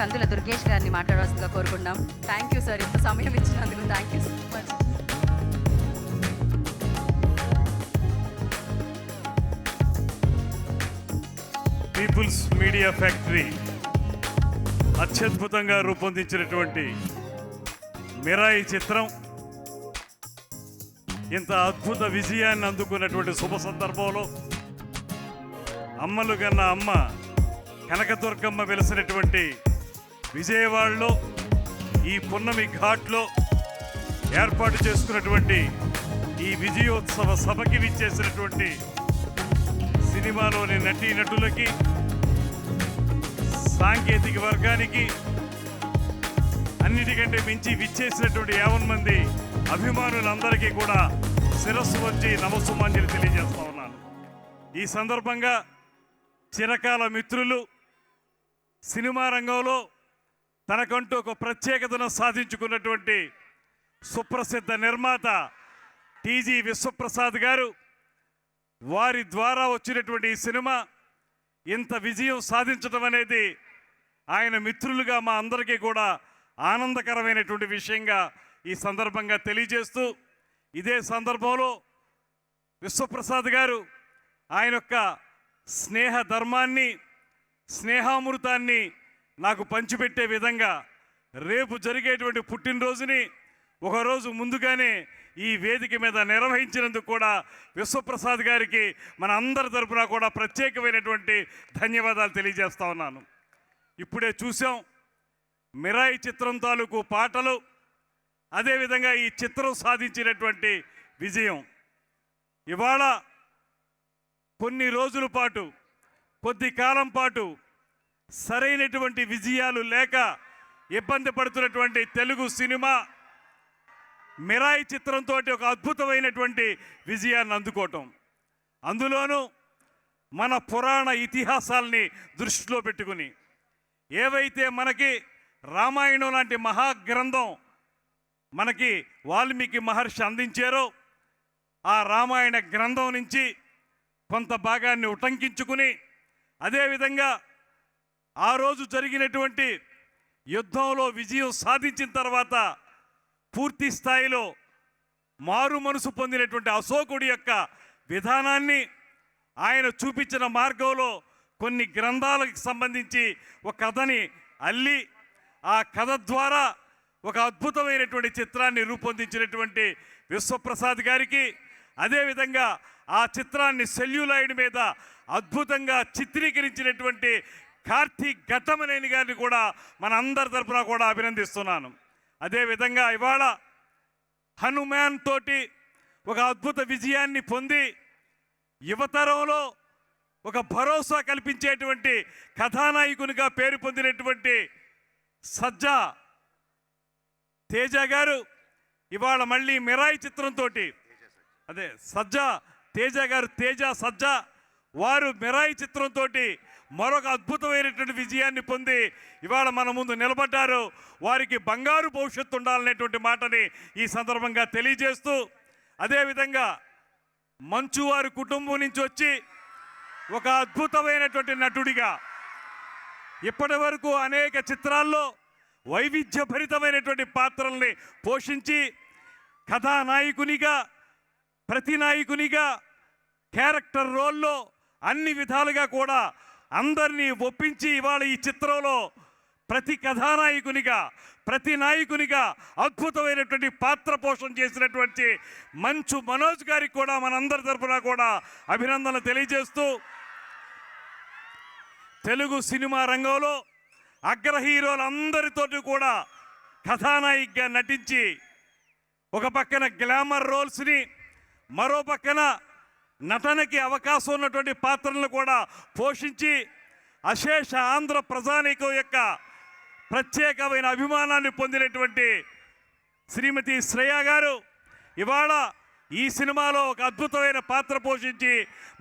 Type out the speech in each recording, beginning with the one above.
కందుల దుర్గేష్ గారిని మాట్లాడవలసిందిగా కోరుకుంటున్నాం. థ్యాంక్ యూ సార్, ఇంత సమయం ఇచ్చినందుకు thank you so much. People's Media Factory అత్యద్భుతంగా రూపొందించినటువంటి మిరాయి చిత్రం ఇంత అద్భుత విజయాన్ని అందుకున్నటువంటి శుభ సందర్భంలో అమ్మలు కన్నా అమ్మ కనకదుర్గమ్మ వెలిసినటువంటి విజయవాడలో ఈ పున్నమి ఘాట్లో ఏర్పాటు చేసుకున్నటువంటి ఈ విజయోత్సవ సభకి విచ్చేసినటువంటి సినిమాలోని నటీనటులకి, సాంకేతిక వర్గానికి, అన్నిటికంటే మించి విచ్చేసినటువంటి 50 మంది అభిమానులందరికీ కూడా శిరస్సు వచ్చి నమస్సుమాంజలి తెలియజేస్తా ఉన్నాను. ఈ సందర్భంగా చిరకాల మిత్రులు, సినిమా రంగంలో తనకంటూ ఒక ప్రత్యేకతను సాధించుకున్నటువంటి సుప్రసిద్ధ నిర్మాత టీజీ విశ్వప్రసాద్ గారు, వారి ద్వారా వచ్చినటువంటి ఈ సినిమా ఇంత విజయం సాధించడం అనేది ఆయన మిత్రులుగా మా అందరికీ కూడా ఆనందకరమైనటువంటి విషయంగా ఈ సందర్భంగా తెలియజేస్తూ, ఇదే సందర్భంలో విశ్వప్రసాద్ గారు ఆయన యొక్క స్నేహ ధర్మాన్ని, స్నేహామృతాన్ని నాకు పంచిపెట్టే విధంగా రేపు జరిగేటువంటి పుట్టినరోజుని ఒకరోజు ముందుగానే ఈ వేదిక మీద నిర్వహించినందుకు కూడా విశ్వప్రసాద్ గారికి మన అందరి తరపున కూడా ప్రత్యేకమైనటువంటి ధన్యవాదాలు తెలియజేస్తా ఉన్నాను. ఇప్పుడే చూసాం మిరాయి చిత్రం తాలూకు పాటలు, అదేవిధంగా ఈ చిత్రం సాధించినటువంటి విజయం. ఇవాళ కొన్ని రోజుల పాటు, కొద్ది కాలం పాటు సరైనటువంటి విజయాలు లేక ఇబ్బంది పడుతున్నటువంటి తెలుగు సినిమా మిరాయి చిత్రంతో ఒక అద్భుతమైనటువంటి విజయాన్ని అందుకోవటం, అందులోనూ మన పురాణ ఇతిహాసాల్ని దృష్టిలో పెట్టుకుని ఏవైతే మనకి రామాయణం లాంటి మహాగ్రంథం మనకి వాల్మీకి మహర్షి అందించారో, ఆ రామాయణ గ్రంథం నుంచి కొంత భాగాన్ని ఉటంకించుకుని, అదేవిధంగా ఆ రోజు జరిగినటువంటి యుద్ధంలో విజయం సాధించిన తర్వాత పూర్తి స్థాయిలో మారు మనసు పొందినటువంటి అశోకుడి యొక్క విధానాన్ని, ఆయన చూపించిన మార్గంలో కొన్ని గ్రంథాలకు సంబంధించి ఒక కథని అల్లి, ఆ కథ ద్వారా ఒక అద్భుతమైనటువంటి చిత్రాన్ని రూపొందించినటువంటి విశ్వప్రసాద్ గారికి, అదేవిధంగా ఆ చిత్రాన్ని సెల్యులాయిడ్ మీద అద్భుతంగా చిత్రీకరించినటువంటి కార్తీక్ ఘట్టమనేని గారిని కూడా మన అందరి తరఫున కూడా అభినందిస్తున్నాను. అదేవిధంగా ఇవాళ హనుమాన్ తోటి ఒక అద్భుత విజయాన్ని పొంది యువతరంలో ఒక భరోసా కల్పించేటువంటి కథానాయకునిగా పేరు పొందినటువంటి సజ్జా తేజ గారు ఇవాళ మళ్ళీ మిరాయి చిత్రంతో, అదే సజ్జా తేజ గారు, తేజ సజ్జా వారు మిరాయి చిత్రంతో మరొక అద్భుతమైనటువంటి విజయాన్ని పొంది ఇవాళ మన ముందు నిలబడ్డారు. వారికి బంగారు భవిష్యత్తు ఉండాలనేటువంటి మాటని ఈ సందర్భంగా తెలియజేస్తూ, అదేవిధంగా మంచు వారి కుటుంబం నుంచి వచ్చి ఒక అద్భుతమైనటువంటి నటుడిగా ఇప్పటి వరకు అనేక చిత్రాల్లో వైవిధ్యభరితమైనటువంటి పాత్రల్ని పోషించి కథానాయకునిగా, ప్రతినాయకునిగా, క్యారెక్టర్ రోల్లో అన్ని విధాలుగా కూడా అందరినీ ఒప్పించి ఇవాళ ఈ చిత్రంలో ప్రతి కథానాయకునిగా, ప్రతి నాయకునిగా అద్భుతమైనటువంటి పాత్ర పోషణ చేసినటువంటి మంచు మనోజ్ గారికి కూడా మనందరి తరఫున కూడా అభినందనలు తెలియజేస్తూ, తెలుగు సినిమా రంగంలో అగ్ర హీరోలందరితోటి కూడా కథానాయికగా నటించి ఒక పక్కన గ్లామర్ రోల్స్ని, మరో పక్కన నటనకి అవకాశం ఉన్నటువంటి పాత్రలను కూడా పోషించి అశేష ఆంధ్ర ప్రజానీకం యొక్క ప్రత్యేకమైన అభిమానాన్ని పొందినటువంటి శ్రీమతి శ్రేయ గారు ఇవాళ ఈ సినిమాలో ఒక అద్భుతమైన పాత్ర పోషించి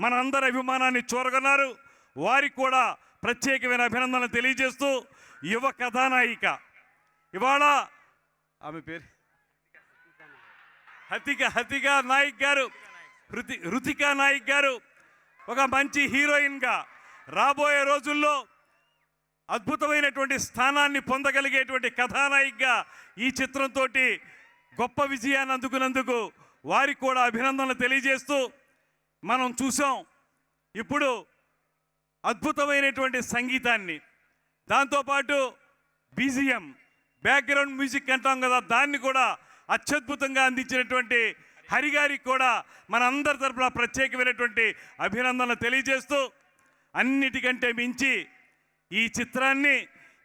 మనందరి అభిమానాన్ని చూరగొన్నారు. వారికి కూడా ప్రత్యేకమైన అభినందనలు తెలియజేస్తూ, యువ కథానాయిక ఇవాళ ఆమె పేరు హతికా నాయక్ గారు, రుతికా నాయక్ గారు ఒక మంచి హీరోయిన్గా రాబోయే రోజుల్లో అద్భుతమైనటువంటి స్థానాన్ని పొందగలిగేటువంటి కథానాయికగా ఈ చిత్రంతో గొప్ప విజయాన్ని అందుకున్నందుకు వారికి కూడా అభినందనలు తెలియజేస్తూ మనం చూసాం. ఇప్పుడు అద్భుతమైనటువంటి సంగీతాన్ని, దాంతోపాటు బీజిఎం, బ్యాక్గ్రౌండ్ మ్యూజిక్ అంటాం కదా, దాన్ని కూడా అత్యద్భుతంగా అందించినటువంటి హరిగారికి కూడా మన అందరి తరపున ప్రత్యేకమైనటువంటి అభినందనలు తెలియజేస్తూ, అన్నిటికంటే మించి ఈ చిత్రాన్ని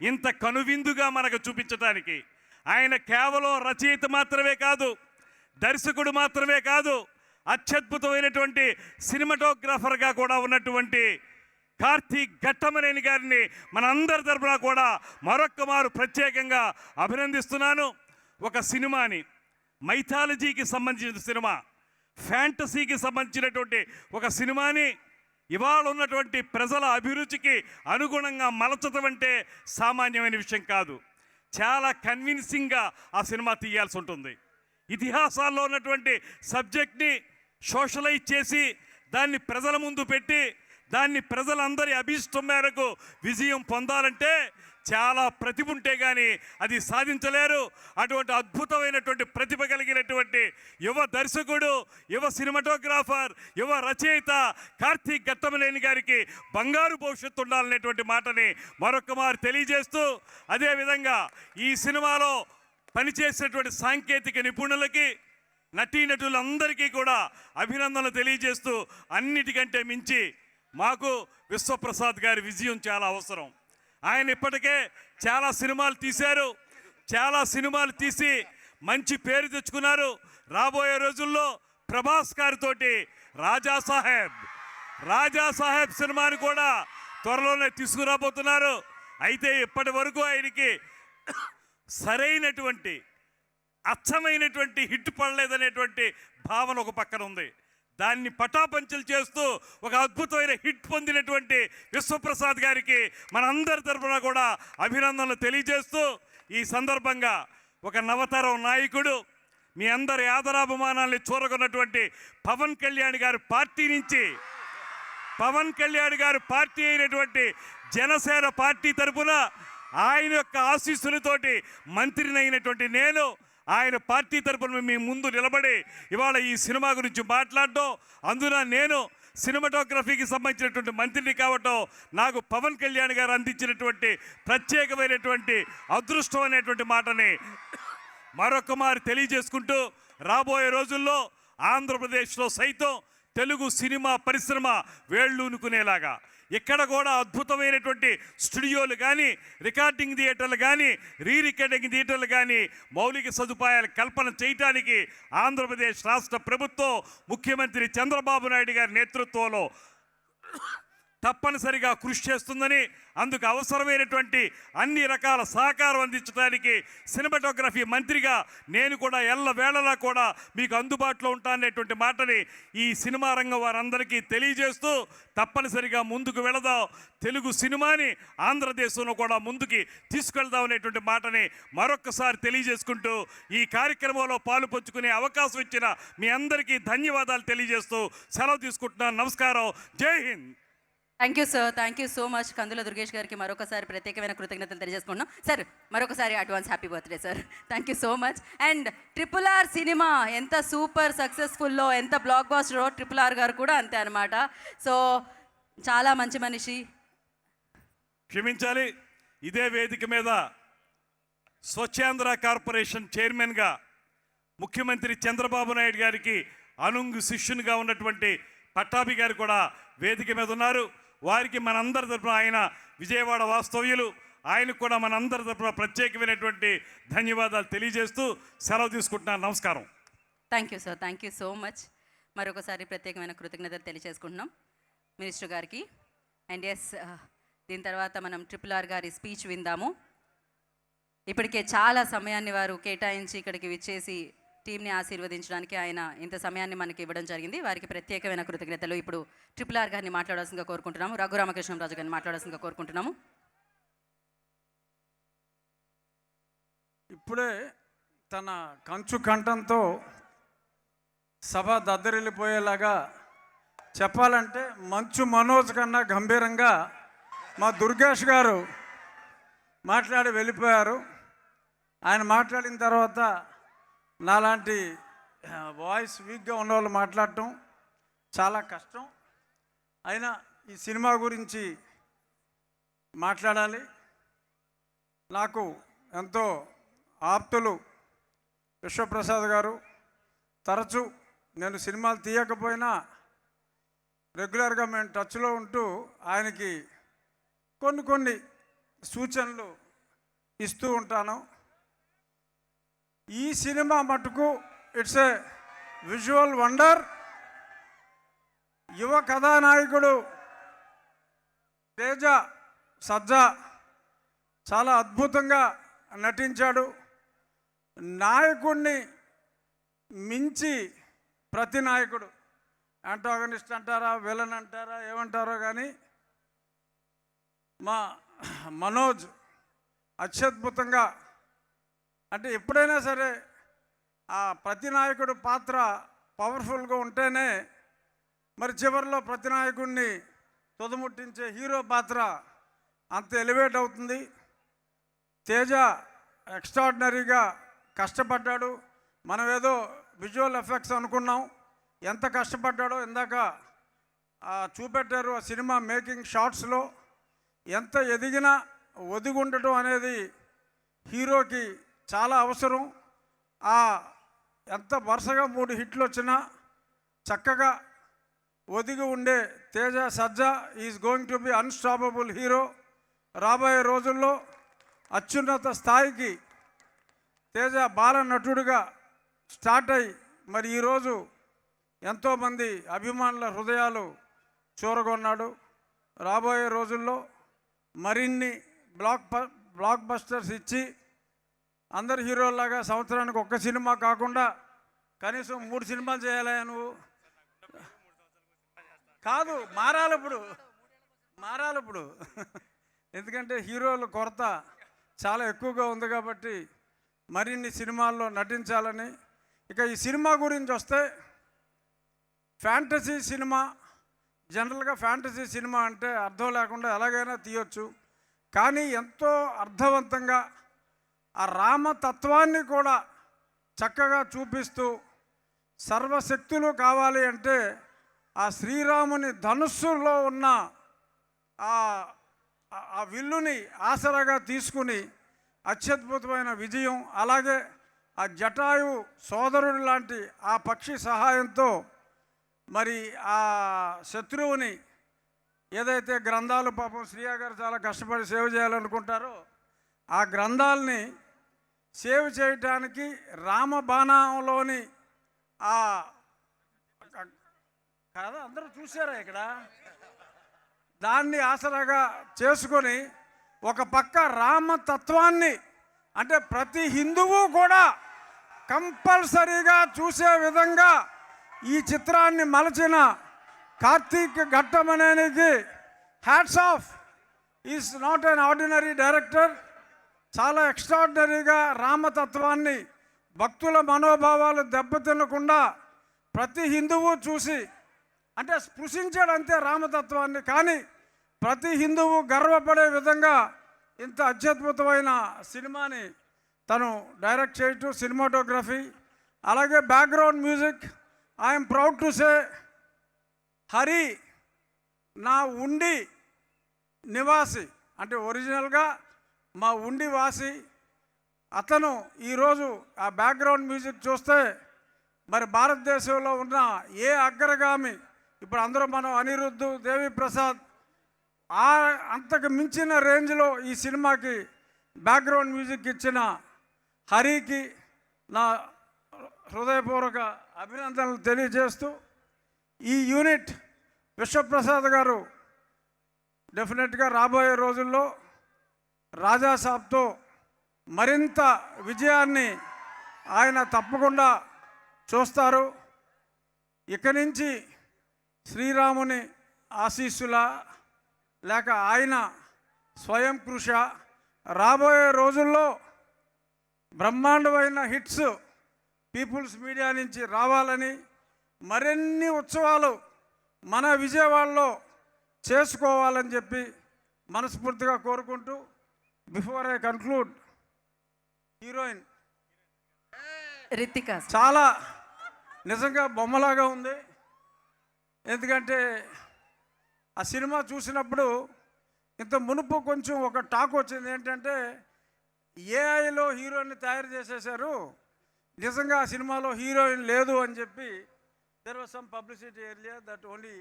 ఇంత కనువిందుగా మనకు చూపించడానికి ఆయన కేవలం రచయిత మాత్రమే కాదు, దర్శకుడు మాత్రమే కాదు, అత్యద్భుతమైనటువంటి సినిమాటోగ్రాఫర్గా కూడా ఉన్నటువంటి కార్తీక్ ఘట్టమనేని గారిని మన అందరి తరపున కూడా మరొక్క మారు ప్రత్యేకంగా అభినందిస్తున్నాను. ఒక సినిమాని, మైథాలజీకి సంబంధించిన సినిమా, ఫ్యాంటసీకి సంబంధించినటువంటి ఒక సినిమాని ఇవాళ ఉన్నటువంటి ప్రజల అభిరుచికి అనుగుణంగా మలచడం అంటే సామాన్యమైన విషయం కాదు. చాలా కన్విన్సింగ్గా ఆ సినిమా తీయాల్సి ఉంటుంది. ఇతిహాసాల్లో ఉన్నటువంటి సబ్జెక్ట్ని సోషలైజ్ చేసి దాన్ని ప్రజల ముందు పెట్టి దాన్ని ప్రజలందరి అభిష్టం మేరకు విజయం పొందాలంటే చాలా ప్రతిభ ఉంటే కానీ అది సాధించలేరు. అటువంటి అద్భుతమైనటువంటి ప్రతిభ కలిగినటువంటి యువ దర్శకుడు, యువ సినిమాటోగ్రాఫర్, యువ రచయిత కార్తీక్ ఘట్టమనేని గారికి బంగారు భవిష్యత్తు ఉండాలనేటువంటి మాటని మరొక మారు తెలియజేస్తూ, అదేవిధంగా ఈ సినిమాలో పనిచేసినటువంటి సాంకేతిక నిపుణులకి, నటీనటులందరికీ కూడా అభినందనలు తెలియజేస్తూ, అన్నిటికంటే మించి మాకు విశ్వప్రసాద్ గారి విజయం చాలా అవసరం. ఆయన ఇప్పటికే చాలా సినిమాలు తీశారు, చాలా సినిమాలు తీసి మంచి పేరు తెచ్చుకున్నారు. రాబోయే రోజుల్లో ప్రభాస్ గారితోటి రాజా సాహెబ్ సినిమాని కూడా త్వరలోనే తీసుకురాబోతున్నారు. అయితే ఇప్పటి వరకు ఆయనకి సరైనటువంటి అచ్చమైనటువంటి హిట్ పడలేదనేటువంటి భావన ఒక పక్కన ఉంది. దాన్ని పటాపంచలు చేస్తూ ఒక అద్భుతమైన హిట్ పొందినటువంటి విశ్వప్రసాద్ గారికి మనందరి తరఫున కూడా అభినందనలు తెలియజేస్తూ, ఈ సందర్భంగా ఒక నవతరం నాయకుడు, మీ అందరి ఆదరాభిమానాల్ని చూరగొన్నటువంటి పవన్ కళ్యాణ్ గారి పార్టీ నుంచి, పవన్ కళ్యాణ్ గారి పార్టీ అయినటువంటి జనసేన పార్టీ తరఫున ఆయన యొక్క ఆశీస్సులతోటి మంత్రినైనటువంటి నేను ఆయన పార్టీ తరపున మీ ముందు నిలబడి ఇవాళ ఈ సినిమా గురించి మాట్లాడడం, అందున నేను సినిమాటోగ్రఫీకి సంబంధించినటువంటి మంత్రిని కావటం నాకు పవన్ కళ్యాణ్ గారు అందించినటువంటి ప్రత్యేకమైనటువంటి అదృష్టం అనేటువంటి మాటని మరొక మారు తెలియజేసుకుంటూ, రాబోయే రోజుల్లో ఆంధ్రప్రదేశ్లో సైతం తెలుగు సినిమా పరిశ్రమ వేళ్ళూనుకునేలాగా ఇక్కడ కూడా అద్భుతమైనటువంటి స్టూడియోలు కానీ, రికార్డింగ్ థియేటర్లు కానీ, రికార్డింగ్ థియేటర్లు కానీ మౌలిక సదుపాయాలు కల్పన చేయడానికి ఆంధ్రప్రదేశ్ రాష్ట్ర ప్రభుత్వం ముఖ్యమంత్రి చంద్రబాబు నాయుడు గారి నేతృత్వంలో తప్పనిసరిగా కృషి చేస్తుందని, అందుకు అవసరమైనటువంటి అన్ని రకాల సహకారం అందించడానికి సినిమాటోగ్రఫీ మంత్రిగా నేను కూడా ఎల్లవేళలా కూడా మీకు అందుబాటులో ఉంటాననేటువంటి మాటని ఈ సినిమా రంగం వారందరికీ తెలియజేస్తూ, తప్పనిసరిగా ముందుకు వెళదాం, తెలుగు సినిమాని ఆంధ్రదేశంలో కూడా ముందుకి తీసుకెళ్దాం అనేటువంటి మాటని మరొక్కసారి తెలియజేసుకుంటూ, ఈ కార్యక్రమంలో పాలు పంచుకునే అవకాశం ఇచ్చిన మీ అందరికీ ధన్యవాదాలు తెలియజేస్తూ సెలవు తీసుకుంటున్నాను. నమస్కారం. Jai Hind. Thank you sir, thank you so much. Kandula Durgesh గారికి మరొకసారి ప్రత్యేకమైన కృతజ్ఞతలు తెలియజేసుకుంటున్నాం. సార్ మరొకసారి advance happy birthday sir. Thank you so much. And RRR cinema ఎంత సూపర్ సక్సెస్ఫుల్లో, ఎంత బ్లాక్ బాస్టరో RRR గారు కూడా అంతే అనమాట. సో చాలా మంచి మనిషి. క్షమించాలి, ఇదే వేదిక మీద స్వచ్ఛాంధ్ర కార్పొరేషన్ చైర్మన్గా ముఖ్యమంత్రి చంద్రబాబు నాయుడు గారికి అనుంగు శిష్యునిగా ఉన్నటువంటి పట్టాభి గారు కూడా వేదిక మీద ఉన్నారు. వారికి మనందరి తరపున, ఆయన విజయవాడ వాస్తవ్యులు, ఆయనకు కూడా మనందరి తరపున ప్రత్యేకమైనటువంటి ధన్యవాదాలు తెలియజేస్తూ సెలవు తీసుకుంటున్నాను. నమస్కారం. Thank you sir, thank you so much. మరొకసారి ప్రత్యేకమైన కృతజ్ఞతలు తెలియజేసుకుంటున్నాం మినిస్టర్ గారికి. అండ్ ఎస్, దీని తర్వాత మనం RRR గారి స్పీచ్ విందాము. ఇప్పటికే చాలా సమయాన్ని వారు కేటాయించి ఇక్కడికి విచ్చేసి టీంని ఆశీర్వదించడానికి ఆయన ఇంత సమయాన్ని మనకి ఇవ్వడం జరిగింది. వారికి ప్రత్యేకమైన కృతజ్ఞతలు. ఇప్పుడు RRR గారిని మాట్లాడాల్సిందిగా కోరుకుంటున్నాము. రఘురామకృష్ణరాజు గారిని మాట్లాడాల్సిందిగా కోరుకుంటున్నాము. ఇప్పుడే తన కంచు కంఠంతో సభ దద్దరిల్లిపోయేలాగా చెప్పాలంటే మంచు మనోజ్ కన్నా గంభీరంగా మా దుర్గేష్ గారు మాట్లాడి వెళ్ళిపోయారు. ఆయన మాట్లాడిన తర్వాత నాలాంటి వాయిస్ వీక్గా ఉన్న వాళ్ళు మాట్లాడటం చాలా కష్టం. అయినా ఈ సినిమా గురించి మాట్లాడాలి. నాకు ఎంతో ఆప్తులు విశ్వప్రసాద్ గారు. తరచూ నేను సినిమాలు తీయకపోయినా రెగ్యులర్గా మేము టచ్లో ఉంటూ ఆయనకి కొన్ని సూచనలు ఇస్తూ ఉంటాను. ఈ సినిమా మటుకు ఇట్స్ ఏ విజువల్ వండర్. యువ కథానాయకుడు తేజ సజ్జా చాలా అద్భుతంగా నటించాడు. నాయకుడిని మించి ప్రతి నాయకుడు, యాంటాగనిస్ట్ అంటారా, విలన్ అంటారా, ఏమంటారో కానీ మా మనోజ్ అత్యద్భుతంగా, అంటే ఎప్పుడైనా సరే ఆ ప్రతి నాయకుడు పాత్ర పవర్ఫుల్గా ఉంటేనే మరి చివరిలో ప్రతి నాయకుడిని తుదముట్టించే హీరో పాత్ర అంత ఎలివేట్ అవుతుంది. తేజ ఎక్స్ట్రాడినరీగా కష్టపడ్డాడు. మనం ఏదో విజువల్ ఎఫెక్ట్స్ అనుకున్నాం, ఎంత కష్టపడ్డాడో ఇందాక చూపెట్టారు ఆ సినిమా మేకింగ్ షాట్స్లో. ఎంత ఎదిగినా ఒదిగుండటం అనేది హీరోకి చాలా అవసరం. ఎంత వరుసగా 3 హిట్లు వచ్చినా చక్కగా ఒదిగి ఉండే Teja Sajja is going to be unstoppable hero. రాబోయే రోజుల్లో అత్యున్నత స్థాయికి తేజ బాల నటుడిగా స్టార్ట్ అయ్యి మరి ఈరోజు ఎంతోమంది అభిమానుల హృదయాలు చూరగొన్నాడు. రాబోయే రోజుల్లో మరిన్ని బ్లాక్ బస్టర్స్ ఇచ్చి అందరు హీరోల్లాగా సంవత్సరానికి 1 సినిమా కాకుండా కనీసం 3 సినిమాలు చేయాలి. నువ్వు కాదు, మారాలి ఇప్పుడు ఎందుకంటే హీరోల కొరత చాలా ఎక్కువగా ఉంది కాబట్టి మరిన్ని సినిమాల్లో నటించాలని. ఇక ఈ సినిమా గురించి వస్తే, ఫ్యాంటసీ సినిమా, జనరల్గా ఫ్యాంటసీ సినిమా అంటే అర్థం లేకుండా ఎలాగైనా తీయొచ్చు. కానీ ఎంతో అర్థవంతంగా ఆ రామతత్వాన్ని కూడా చక్కగా చూపిస్తూ, సర్వశక్తులు కావాలి అంటే ఆ శ్రీరాముని ధనుస్సులో ఉన్న ఆ విల్లుని ఆసరాగా తీసుకుని అత్యద్భుతమైన విజయం, అలాగే ఆ జటాయు సోదరుడు లాంటి ఆ పక్షి సహాయంతో మరి ఆ శత్రువుని ఏదైతే గ్రంథాలు పాపం శ్రీయా గారు చాలా కష్టపడి సేవ్ చేయాలనుకుంటారో ఆ గ్రంథాలని సేవ్ చేయటానికి రామబాణంలోని కదా అందరూ చూసారా ఇక్కడ, దాన్ని ఆసరాగా చేసుకొని ఒక పక్క రామతత్వాన్ని, అంటే ప్రతి హిందువు కూడా కంపల్సరీగా చూసే విధంగా ఈ చిత్రాన్ని మలచిన కార్తీక్ ఘట్టమనేనికి hats off. Is not an ordinary director. చాలా ఎక్స్ట్రాడినరీగా రామతత్వాన్ని, భక్తుల మనోభావాలు దెబ్బతినకుండా ప్రతి హిందువు చూసి, అంటే స్పృశించాడు అంతే రామతత్వాన్ని, కానీ ప్రతి హిందువు గర్వపడే విధంగా ఇంత అత్యద్భుతమైన సినిమాని తను డైరెక్ట్ చేయటం, సినిమాటోగ్రఫీ, అలాగే background music. I'm proud to say Hari నా ఉండి నివాసి, అంటే ఒరిజినల్గా మా ఉండి వాసి అతను. ఈరోజు ఆ బ్యాక్గ్రౌండ్ మ్యూజిక్ చూస్తే మరి భారతదేశంలో ఉన్న ఏ అగ్రగామి, ఇప్పుడు అందరూ మనం అనిరుద్ధ్, దేవి ప్రసాద్, అంతకు మించిన రేంజ్లో ఈ సినిమాకి బ్యాక్గ్రౌండ్ మ్యూజిక్ ఇచ్చిన హరికి నా హృదయపూర్వక అభినందనలు తెలియజేస్తూ, ఈ యూనిట్ విశ్వప్రసాద్ గారు డెఫినెట్గా రాబోయే రోజుల్లో రాజాసాబ్తో మరింత విజయాన్ని ఆయన తప్పకుండా చూస్తారు. ఇక నుంచి శ్రీరాముని ఆశీస్సుల లేక ఆయన స్వయం కృష రాబోయే రోజుల్లో బ్రహ్మాండమైన హిట్స్ పీపుల్స్ మీడియా నుంచి రావాలని, మరిన్ని ఉత్సవాలు మన విజయవాడలో చేసుకోవాలని చెప్పి మనస్ఫూర్తిగా కోరుకుంటూ before I conclude, heroine Ritika చాలా నిజంగా బొమ్మలాగా ఉంది. ఎందుకంటే ఆ సినిమా చూసినప్పుడు ఇంత మునుపు కొంచెం ఒక టాక్ వచ్చింది ఏంటంటే ఏఐలో హీరోయిన్ తయారు చేసేసారు, నిజంగా ఆ సినిమాలో హీరోయిన్ లేదు అని చెప్పి. There was some publicity earlier that only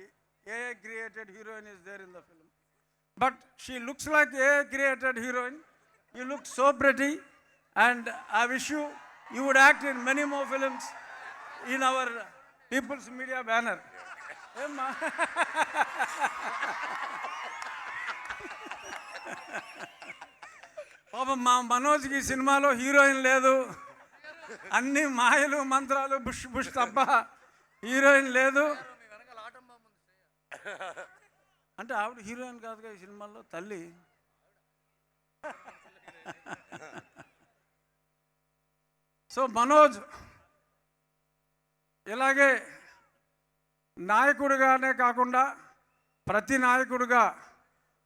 AI created heroine is there in the film. But she looks like AI created heroine. You look so pretty and I wish you would act in many more films in our People's Media banner. పాపం మా మనోజ్కి ఈ సినిమాలో heroine లేదు, అన్ని మాయలు మంత్రాలు bush bush తప్ప heroine లేదు. అంటే ఆవిడ హీరోయిన్ కాదుగా ఈ సినిమాలో, తల్లి. సో మనోజ్ ఇలాగే నాయకుడిగానే కాకుండా ప్రతి నాయకుడిగా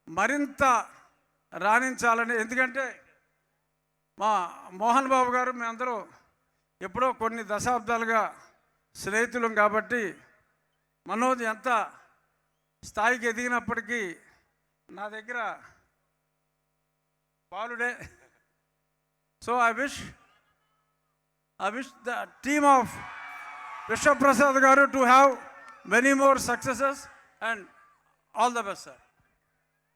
మరింత రాణించాలని. ఎందుకంటే మా మోహన్ బాబు గారు మేమందరూ ఎప్పుడో కొన్ని దశాబ్దాలుగా స్నేహితులం కాబట్టి మనోజ్ ఎంత స్థాయికి ఎదిగినప్పటికీ నా దగ్గర బాలుడే. So I wish the team of Vishwa Prasad garu to have many more successes and all the best, sir.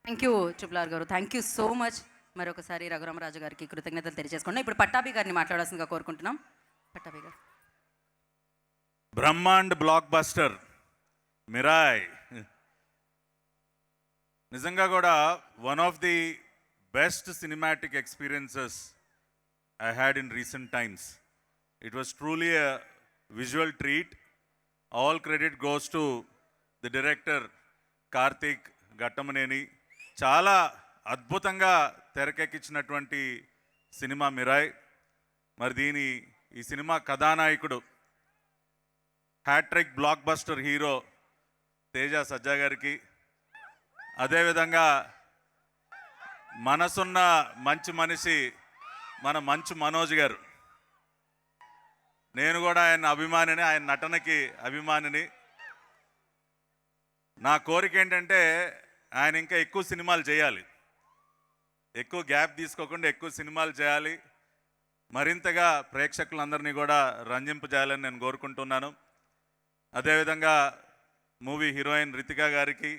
Thank you triple గారు, థ్యాంక్ యూ సో మచ్. మరొకసారి రఘురామరాజు గారికి కృతజ్ఞతలు తెలియజేసుకున్నాం. ఇప్పుడు పట్టాభి గారిని మాట్లాడాల్సిందిగా కోరుకుంటున్నాం. పట్టాభి గారు. బ్రహ్మాండ్ బ్లాక్ బస్టర్ మిరాయ్ నిజంగా కూడా one of the best cinematic experiences I had in recent times. It was truly a visual treat. All credit goes to the director Karthik Gattamaneni. చాలా అద్భుతంగా తెరకెక్కించినటువంటి సినిమా మిరాయ్. మరి ఈ సినిమా కథానాయకుడు hat trick blockbuster hero Teja Sajja గారికి, అదేవిధంగా మనసున్న మంచి మనిషి మన మంచు మనోజ్ గారు. నేను కూడా ఆయన అభిమానిని, ఆయన నటనకి అభిమానిని. నా కోరిక ఏంటంటే ఆయన ఇంకా ఎక్కువ సినిమాలు చేయాలి, ఎక్కువ గ్యాప్ తీసుకోకుండా ఎక్కువ సినిమాలు చేయాలి, మరింతగా ప్రేక్షకులందరినీ కూడా రంజింపజేయాలని నేను కోరుకుంటున్నాను. అదేవిధంగా మూవీ హీరోయిన్ రితికా గారికి,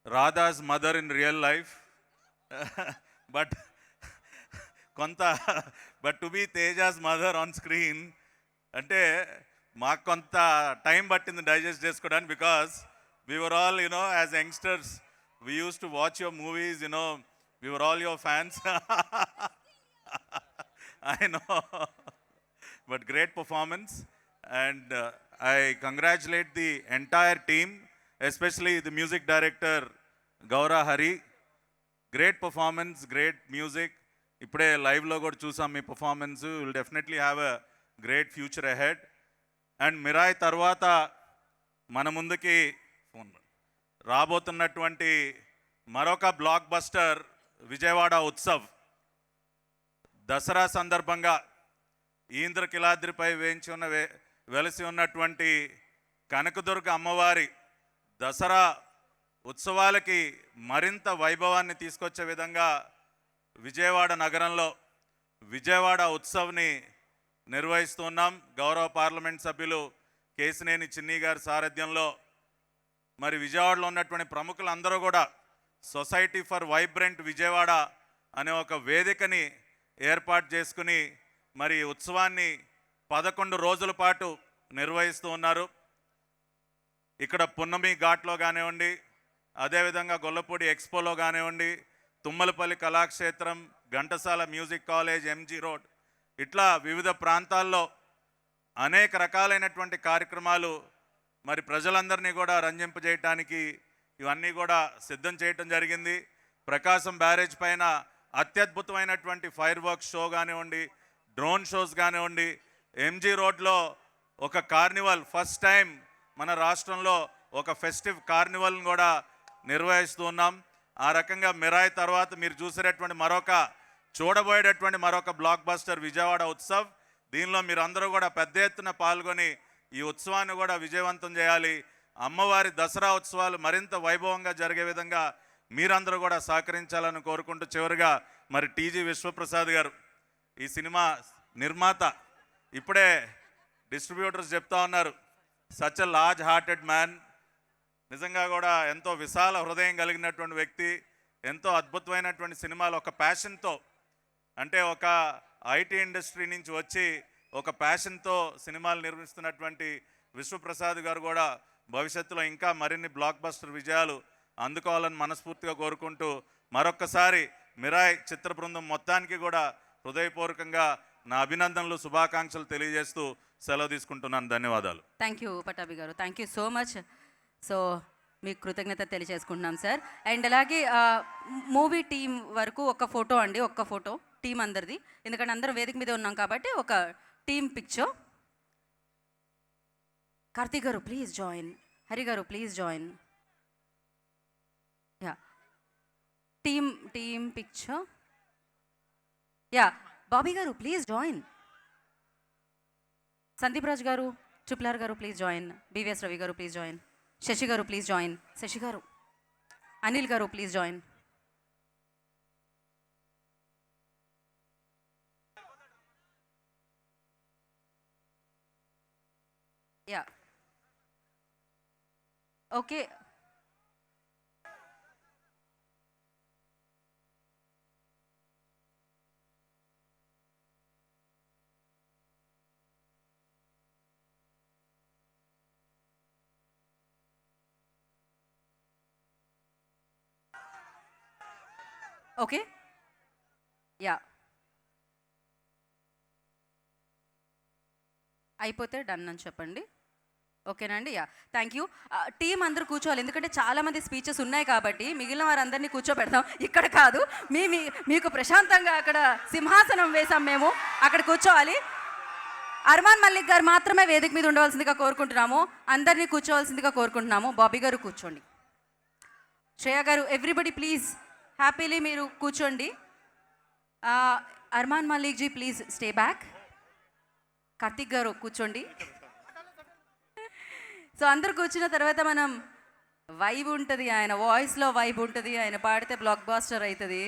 Radha's mother in real life but to be Teja's mother on screen అంటే మాకు కొంత టైం పట్టింది డైజెస్ట్ చేసుకోవడానికి. Because we were all as youngsters we use to watch your movies, we were all your fans. I know, but great performance and I congratulate the entire team, especially the music director Gowra Hari. Great performance, great music. ఇప్పుడే లైవ్లో కూడా చూసాం మీ performance. Will definitely have a great future ahead. And Mirai తర్వాత మన ముందుకి రాబోతున్నటువంటి మరొక బ్లాక్ బస్టర్ విజయవాడ ఉత్సవ్. దసరా సందర్భంగా ఈంద్రకిలాద్రిపై వెలసి ఉన్నటువంటి కనకదుర్గ అమ్మవారి దసరా ఉత్సవాలకి మరింత వైభవాన్ని తీసుకొచ్చే విధంగా విజయవాడ నగరంలో విజయవాడ ఉత్సవ్ని నిర్వహిస్తున్నాం. గౌరవ పార్లమెంట్ సభ్యులు కేసినేని చిన్ని గారి సారథ్యంలో మరి విజయవాడలో ఉన్నటువంటి ప్రముఖులందరూ కూడా సొసైటీ ఫర్ వైబ్రెంట్ విజయవాడ అనే ఒక వేదికని ఏర్పాటు చేసుకుని మరి ఉత్సవాన్ని 11 రోజుల పాటు నిర్వహిస్తూ ఉన్నారు. ఇక్కడ పున్నమి ఘాట్లో కానివ్వండి, అదేవిధంగా గొల్లపూడి ఎక్స్పోలో కానివ్వండి, Tummalapalli Kalakshetram, Ghantasala music college, MG road, ఇట్లా వివిధ ప్రాంతాల్లో అనేక రకాలైనటువంటి కార్యక్రమాలు మరి ప్రజలందరినీ కూడా రంజింపజేయటానికి ఇవన్నీ కూడా సిద్ధం చేయటం జరిగింది. ప్రకాశం బ్యారేజ్ పైన అత్యద్భుతమైనటువంటి ఫైర్ వర్క్స్ షో కానివ్వండి, డ్రోన్ షోస్ కానివ్వండి, ఎంజీ రోడ్లో ఒక కార్నివల్, ఫస్ట్ టైం మన రాష్ట్రంలో ఒక ఫెస్టివ్ కార్నివల్ని కూడా నిర్వహిస్తూ ఉన్నాం. ఆ రకంగా మిరాయి తర్వాత మీరు చూసేటటువంటి చూడబోయేటటువంటి మరొక బ్లాక్ బస్టర్ విజయవాడ ఉత్సవ్. దీనిలో మీరు అందరూ కూడా పెద్ద ఎత్తున పాల్గొని ఈ ఉత్సవాన్ని కూడా విజయవంతం చేయాలి. అమ్మవారి దసరా ఉత్సవాలు మరింత వైభవంగా జరిగే విధంగా మీరందరూ కూడా సహకరించాలని కోరుకుంటూ చివరిగా మరి టీజీ విశ్వప్రసాద్ గారు ఈ సినిమా నిర్మాత, ఇప్పుడే డిస్ట్రిబ్యూటర్స్ చెప్తా ఉన్నారు, such a large hearted man. నిజంగా కూడా ఎంతో విశాల హృదయం కలిగినటువంటి వ్యక్తి, ఎంతో అద్భుతమైనటువంటి సినిమాలు ఒక ప్యాషన్తో, అంటే ఒక ఐటీ ఇండస్ట్రీ నుంచి వచ్చి ఒక ప్యాషన్తో సినిమాలు నిర్మిస్తున్నటువంటి విశ్వప్రసాద్ గారు కూడా భవిష్యత్తులో ఇంకా మరిన్ని బ్లాక్ బస్టర్ విజయాలు అందుకోవాలని మనస్ఫూర్తిగా కోరుకుంటూ మరొక్కసారి మిరాయ్ చిత్ర బృందం మొత్తానికి కూడా హృదయపూర్వకంగా నా అభినందనలు, శుభాకాంక్షలు తెలియజేస్తూ సెలవు తీసుకుంటున్నాను. ధన్యవాదాలు. థ్యాంక్ యూ పటాభి గారు, thank you so much. So మీకు కృతజ్ఞత తెలియజేసుకుంటున్నాం సార్. అండ్ అలాగే మూవీ టీం వరకు ఒక ఫోటో అండి, ఒక్క ఫోటో టీం అందరిది, ఎందుకంటే అందరం వేదిక మీద ఉన్నాం కాబట్టి ఒక టీం పిక్చర్. కార్తీక్ గారు please join, Hari garu please join. Yeah team picture. Yeah Bobby గారు ప్లీజ్ జాయిన్. సందీప్ రాజ్ గారు, ట్రిపుల్ గారు ప్లీజ్ జాయిన్. బీవీఎస్ రవి గారు ప్లీజ్ జాయిన్. శశి గారు ప్లీజ్ జాయిన్. శశి గారు, అనిల్ గారు please join. Yeah okay. Okay yeah అయిపోతే డన్ అని చెప్పండి. ఓకేనండి. Yeah thank you. టీం అందరూ కూర్చోవాలి, ఎందుకంటే చాలామంది స్పీచెస్ ఉన్నాయి కాబట్టి మిగిలిన వారందరినీ కూర్చోబెడతాం. ఇక్కడ కాదు, మీకు ప్రశాంతంగా అక్కడ సింహాసనం వేసాం మేము, అక్కడ కూర్చోవాలి. అర్మాన్ మల్లిక్ గారు మాత్రమే వేదిక మీద ఉండవలసిందిగా కోరుకుంటున్నాము, అందరినీ కూర్చోవలసిందిగా కోరుకుంటున్నాము. బాబీ గారు కూర్చోండి. శ్రేయ గారు, ఎవ్రీబడి ప్లీజ్ హ్యాపీలీ మీరు కూర్చోండి. Armaan Malik ji please stay back. Karthik గారు కూర్చోండి. సో అందరు కూర్చున్న తర్వాత మనం వైబ్ ఉంటుంది, ఆయన వాయిస్లో వైబ్ ఉంటుంది, ఆయన పాడితే బ్లాక్ బాస్టర్ అవుతుంది.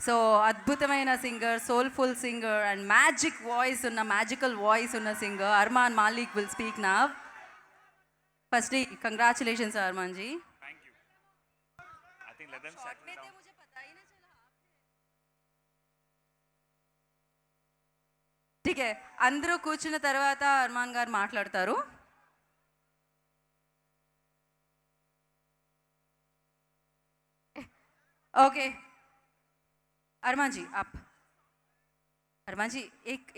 సో అద్భుతమైన singer, soulful singer and magical voice ఉన్న singer Armaan Malik will speak now. Firstly congratulations Armaan ji. ठीक है, అందరూ కూర్చున్న తర్వాత అర్మాన్ గారు మాట్లాడతారు. ओके अरमान जी आप, अरमान जी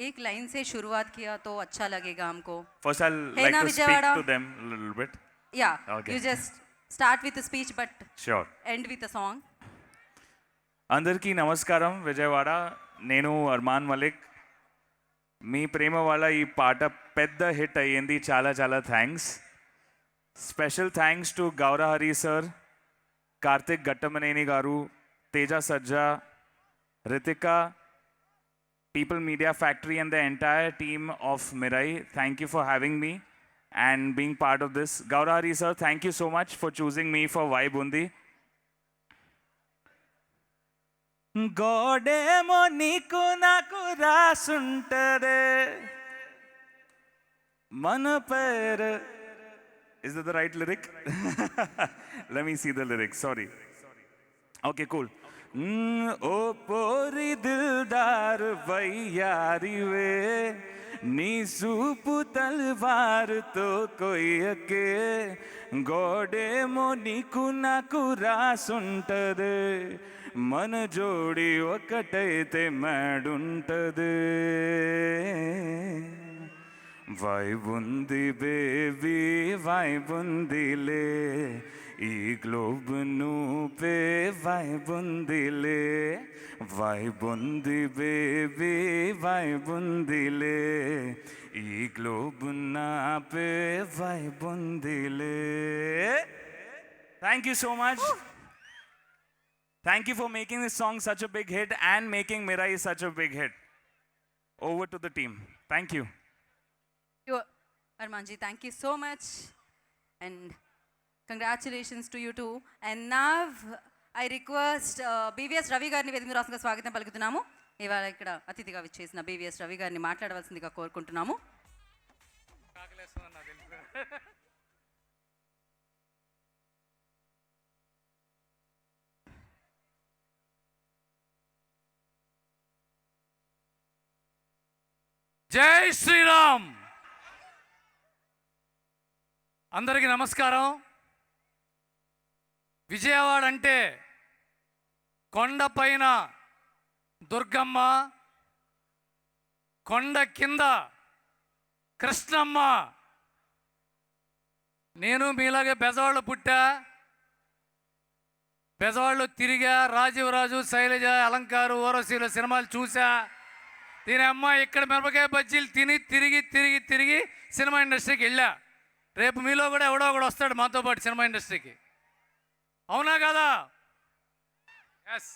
एक लाइन से शुरुआत किया तो अच्छा लगेगा हमको. First I'll like to speak to them a little bit. Yeah, okay. You just start with a speech but Sure. end with a song. అందరికీ నమస్కారం. విజయవాడ, నేను అర్మాన్ మలిక్. మీ ప్రేమ వల్ల ఈ పాట పెద్ద హిట్ అయ్యింది. చాలా చాలా thanks. Special thanks to Gaurahari sir, Karthik Ghattamaneni గారు, తేజ సజ్జా, Ritika, People Media Factory and the entire team of Mirai. Thank you for having me and being part of this. Gaurahari sir, thank you so much for choosing me for Vibe Undi. గోడేమో నీకు నాకు రాసుంటదే మన పేరు. Is that the right lyric? Let me see the lyrics. Sorry. Okay, cool. ఓ పోరి దిల్దార్ వయ్యారివే, నీ సూపు తల్వారుతో కొయ్యకే, గోడేమో నీకు నాకు రాసుంటదే, మన జోడి ఒకటైతే మాడుంటదే. వైబుంది బేబీ వైబుందిలే, ఈ గ్లోబ్ నువ్వే వైబుందిలే, వైబుంది బేబీ వైబుందిలే, ఈ గ్లోబ్ నాపే వైబుందిలే. Thank you so much. Thank you for making this song such a big hit and making Mirai such a big hit. Over to the team. Thank you. Armanji, thank you so much. And congratulations to you too. And now I request BVS Ravi గారిని వేదిక రాష్ట్రంగా స్వాగతం పలుకుతున్నాము. ఇవాళ ఇక్కడ అతిథిగా విచ్చేసిన BVS Ravi గారిని మాట్లాడవలసిందిగా కోరుకుంటున్నాము. జై శ్రీరామ్. అందరికీ నమస్కారం. విజయవాడ అంటే కొండపైన దుర్గమ్మ, కొండ కింద కృష్ణమ్మ. నేను మీలాగే బెజవాడలో పుట్టా, బెజవాడలో తిరిగా, రాజీవరాజు, శైలజ, అలంకారు, ఓరసీలో సినిమాలు చూసా. దీని అమ్మ ఇక్కడ మిరపకాయ బజ్జీలు తిని తిరిగి తిరిగి తిరిగి సినిమా ఇండస్ట్రీకి వెళ్ళా. రేపు మీలో కూడా ఎవడో ఒకడు వస్తాడు మాతో పాటు సినిమా ఇండస్ట్రీకి. అవునా కదా? ఎస్.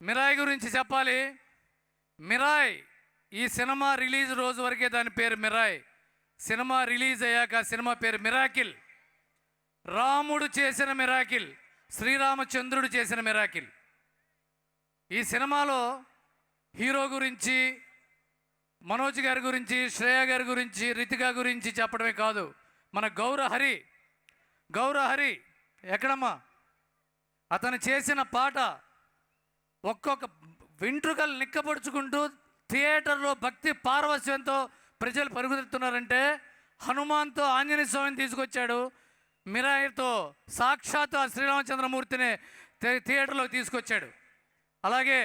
మిరాయ్ గురించి చెప్పాలి. మిరాయ్ ఈ సినిమా రిలీజ్ రోజు వరకే దాని పేరు మిరాయ్. సినిమా రిలీజ్ అయ్యాక సినిమా పేరు మిరాకిల్. రాముడు చేసిన మిరాకిల్, శ్రీరామచంద్రుడు చేసిన మిరాకిల్. ఈ సినిమాలో హీరో గురించి, మనోజ్ గారి గురించి, శ్రేయ గారి గురించి, రితికా గురించి చెప్పడమే కాదు, మన గౌరహరి ఎక్కడమ్మా, అతను చేసిన పాట ఒక్కొక్క వెంట్రుకలు నిక్కపొడుచుకుంటూ థియేటర్లో భక్తి పారవస్యంతో ప్రజలు పరుగుతున్నారంటే హనుమాన్తో ఆంజనేయ స్వామిని తీసుకొచ్చాడు. మిరాయితో సాక్షాత్తు ఆ శ్రీరామచంద్రమూర్తిని థియేటర్లో తీసుకొచ్చాడు. అలాగే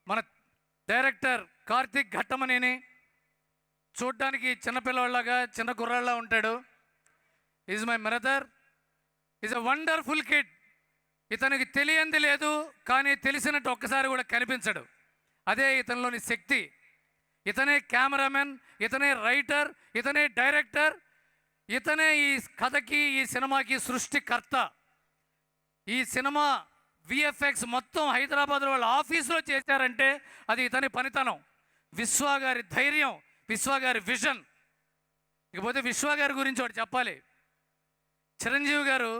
మన డైరెక్టర్ కార్తిక్ ఘట్టమనేని చూడ్డానికి చిన్నపిల్లవాళ్ళగా, చిన్న కుర్రాళ్ళ ఉంటాడు. Is my brother, is a wonderful kid. ఇతనికి తెలియంది లేదు, కానీ తెలిసినట్టు ఒక్కసారి కూడా కనిపించడు. అదే ఇతనిలోని శక్తి. ఇతనే కెమెరామెన్, ఇతనే రైటర్, ఇతనే డైరెక్టర్, ఇతనే ఈ కథకి, ఈ సినిమాకి సృష్టికర్త. ఈ సినిమా విఎఫ్ఎక్స్ మొత్తం హైదరాబాద్ వాళ్ళ ఆఫీసులో చేశారంటే అది ఇతని పనితనం. విశ్వ గారి ధైర్యం, విశ్వ గారి విజన్. ఇకపోతే విశ్వ గారి గురించి ఒకటి చెప్పాలి. చిరంజీవి గారు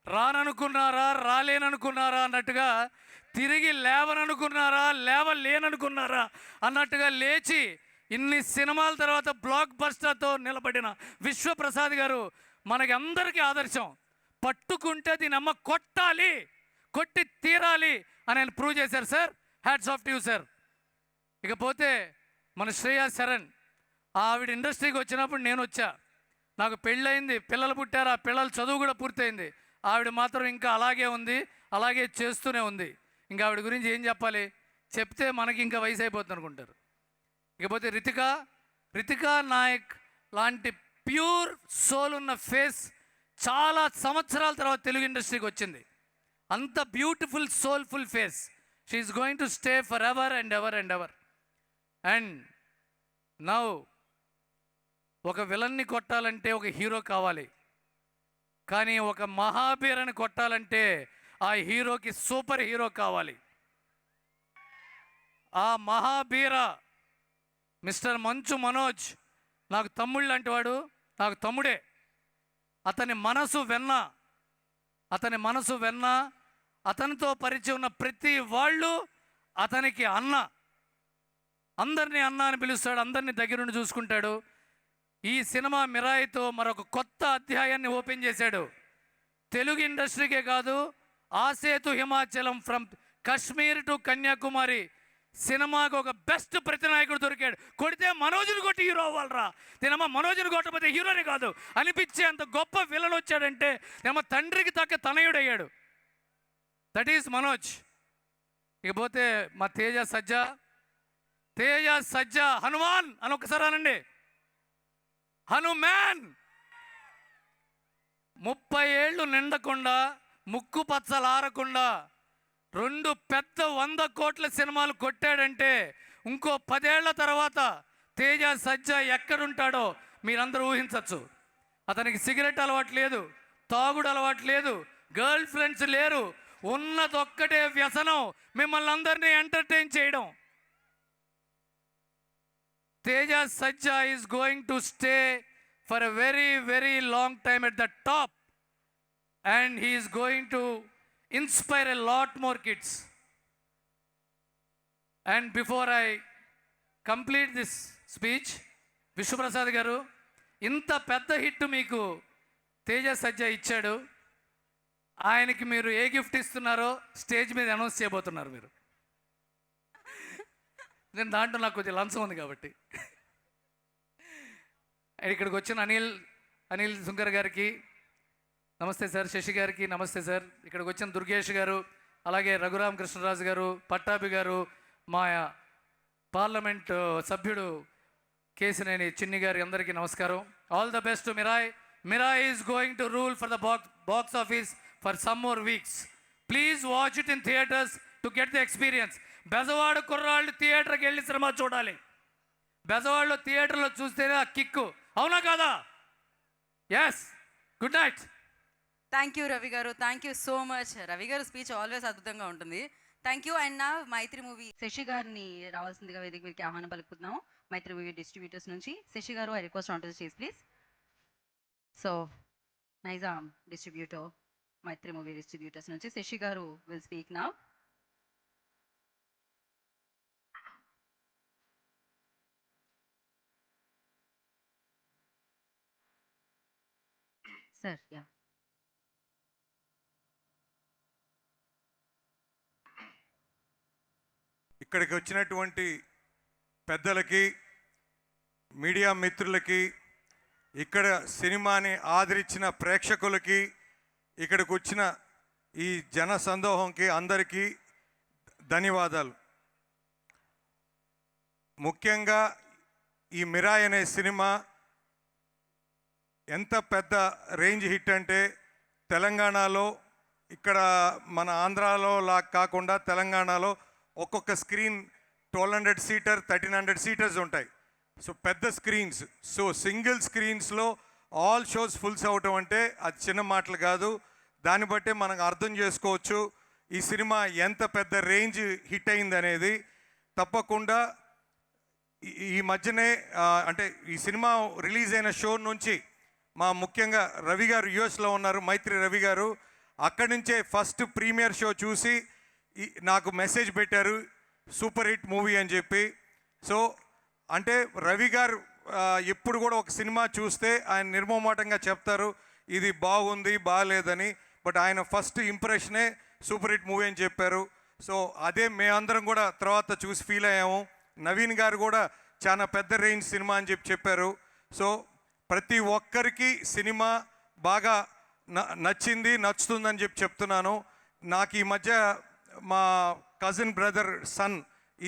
రాననుకున్నారా, రాలేననుకున్నారా అన్నట్టుగా, తిరిగి లేవననుకున్నారా, లేవలేననుకున్నారా అన్నట్టుగా లేచి ఇన్ని సినిమాల తర్వాత బ్లాక్ బస్టర్తో నిలబడిన విశ్వప్రసాద్ గారు మనకి అందరికీ ఆదర్శం. పట్టుకుంటే దీని అమ్మ కొట్టాలి, కొట్టి తీరాలి అని ఆయన ప్రూవ్ చేశారు sir. Hats off to you sir. ఇకపోతే మన శ్రేయా శరణ్, ఆవిడ ఇండస్ట్రీకి వచ్చినప్పుడు నేను వచ్చా. నాకు పెళ్ళయింది, పిల్లలు పుట్టారు, ఆ పిల్లల చదువు కూడా పూర్తయింది. ఆవిడ మాత్రం ఇంకా అలాగే ఉంది, అలాగే చేస్తూనే ఉంది. ఇంకా ఆవిడ గురించి ఏం చెప్పాలి, చెప్తే మనకి ఇంకా వయసు అయిపోతుంది అనుకుంటారు. ఇకపోతే రితికా నాయక్ లాంటి ప్యూర్ సోల్ ఉన్న ఫేస్ చాలా సంవత్సరాల తర్వాత తెలుగు ఇండస్ట్రీకి వచ్చింది. అంత beautiful soulful face. She is going to stay for ever and ever and ever. And now ఒక విలన్ని కొట్టాలంటే ఒక హీరో కావాలి, కానీ ఒక మహాబీరని కొట్టాలంటే ఆ హీరోకి సూపర్ హీరో కావాలి. ఆ మహాబీర మిస్టర్ మంచు మనోజ్ నాకు తమ్ముళ్ళు లాంటి వాడు, నాకు తమ్ముడే. అతని మనసు వెన్న, అతనితో పరిచయం ఉన్న ప్రతి వాళ్ళు అతనికి అన్న. అందరినీ అన్న అని పిలుస్తాడు, అందరినీ దగ్గరుండి చూసుకుంటాడు. ఈ సినిమా మిరాయితో మరొక కొత్త అధ్యాయాన్ని ఓపెన్ చేశాడు. తెలుగు ఇండస్ట్రీకే కాదు, ఆసేతు హిమాచలం ఫ్రమ్ కాశ్మీర్ టు కన్యాకుమారి సినిమాకు ఒక బెస్ట్ ప్రతినాయకుడు దొరికాడు. కొడితే మనోజ్ని కొట్టి హీరో అవ్వాలరా, నేనమ్మ మనోజ్ని కొట్టకపోతే హీరోని కాదు అనిపించే అంత గొప్ప విలన్ వచ్చాడంటే నేనమ్మ తండ్రికి తగ్గ తనయుడయ్యాడు. That is Manoj. ఇకపోతే మా తేజ సజ్జా హనుమాన్ అని ఒకసారి అనండి. హనుమాన్ 30 ఏళ్ళు నిండకుండా, ముక్కు పచ్చలారకుండా 2 పెద్ద 100 కోట్ల సినిమాలు కొట్టాడంటే ఇంకో 10 ఏళ్ల తర్వాత తేజ సజ్జా ఎక్కడుంటాడో మీరందరూ ఊహించవచ్చు. అతనికి సిగరెట్ అలవాటు లేదు, తాగుడు అలవాటు లేదు, గర్ల్ ఫ్రెండ్స్ లేరు, ఉన్నదొక్కటే వ్యసనం, మిమ్మల్ని అందరినీ ఎంటర్టైన్ చేయడం. Teja Sajja is going to stay for a very very long time at the top, and he is going to inspire a lot more kids. And before I complete this speech, Vishwaprasad garu, ఇంత పెద్ద hit మీకు తేజ సజ్జా ఇచ్చాడు. ఆయనకి మీరు ఏ gift ఇస్తున్నారో stage మీద announce చేయబోతున్నారు మీరు. నేను దాంట్లో నాకు కొంచెం లంచం ఉంది కాబట్టి. ఇక్కడికి వచ్చిన అనిల్ శుంకర్ గారికి నమస్తే సార్, శశి గారికి నమస్తే సార్, ఇక్కడికి వచ్చిన దుర్గేష్ గారు, అలాగే రఘురామ కృష్ణరాజు గారు, పట్టాభి గారు, మా పార్లమెంట్ సభ్యుడు కేసినేని చిన్ని గారి అందరికీ నమస్కారం. All the best to Mirai. Mirai is going to rule for the box office for some more weeks. Please watch it in theatres to get the experience. Bezawada కుర్రాళ్ళు థియేటర్కి వెళ్ళి సినిమా చూడాలి. బెజవాడలో థియేటర్లో చూస్తేనే ఆ కిక్కు, అవునా కాదా? Yes. Good night. Thank you Ravi garu, thank you so much. Ravi garu speech always అద్భుతంగా ఉంటుంది. Thank you. అండ్ నా మైత్రి మూవీ శశి గారిని రావాల్సిందిగా వేదిక మీదకి ఆహ్వానం పలుకుతున్నాము. మైత్రి మూవీ డిస్ట్రిబ్యూటర్స్ నుంచి శశి గారు, I request on to the stage please. So Nizam distributor, Mythri movie distributors నుంచి శశి గారు will speak now. Sir yeah. ఇక్కడికి వచ్చినటువంటి పెద్దలకి, మీడియా మిత్రులకి, ఇక్కడ సినిమాని ఆదరించిన ప్రేక్షకులకి, ఇక్కడికి వచ్చిన ఈ జన సందోహంకి అందరికీ ధన్యవాదాలు. ముఖ్యంగా ఈ మిరాయ్ అనే సినిమా ఎంత పెద్ద రేంజ్ హిట్ అంటే, తెలంగాణలో ఇక్కడ మన ఆంధ్రాలో లా కాకుండా తెలంగాణలో ఒక్కొక్క స్క్రీన్ 1200 సీటర్ 1300 సీటర్స్ ఉంటాయి. సో పెద్ద స్క్రీన్స్. సో సింగిల్ స్క్రీన్స్లో ఆల్ షోస్ ఫుల్స్ అవటం అంటే అది చిన్న మాటలు కాదు. దాన్ని బట్టే మనం అర్థం చేసుకోవచ్చు ఈ సినిమా ఎంత పెద్ద రేంజ్ హిట్ అయింది అనేది. తప్పకుండా ఈ మధ్యనే అంటే ఈ సినిమా రిలీజ్ అయిన షో నుంచి మా ముఖ్యంగా రవి గారు యుఎస్లో ఉన్నారు, మైత్రి రవి గారు, అక్కడి నుంచే ఫస్ట్ ప్రీమియర్ షో చూసి నాకు మెసేజ్ పెట్టారు సూపర్ హిట్ మూవీ అని చెప్పి. సో అంటే రవి గారు ఎప్పుడు కూడా ఒక సినిమా చూస్తే ఆయన నిర్మోమాటంగా చెప్తారు ఇది బాగుంది బాగాలేదని, బట్ ఆయన ఫస్ట్ ఇంప్రెషనే సూపర్ హిట్ మూవీ అని చెప్పారు. సో అదే మేమందరం కూడా తర్వాత చూసి ఫీల్ అయ్యాము. నవీన్ గారు కూడా చాలా పెద్ద రేంజ్ సినిమా అని చెప్పారు. సో ప్రతి ఒక్కరికి సినిమా బాగా నచ్చింది, నచ్చుతుందని చెప్తున్నాను. నాకు ఈ మధ్య మా cousin brother sun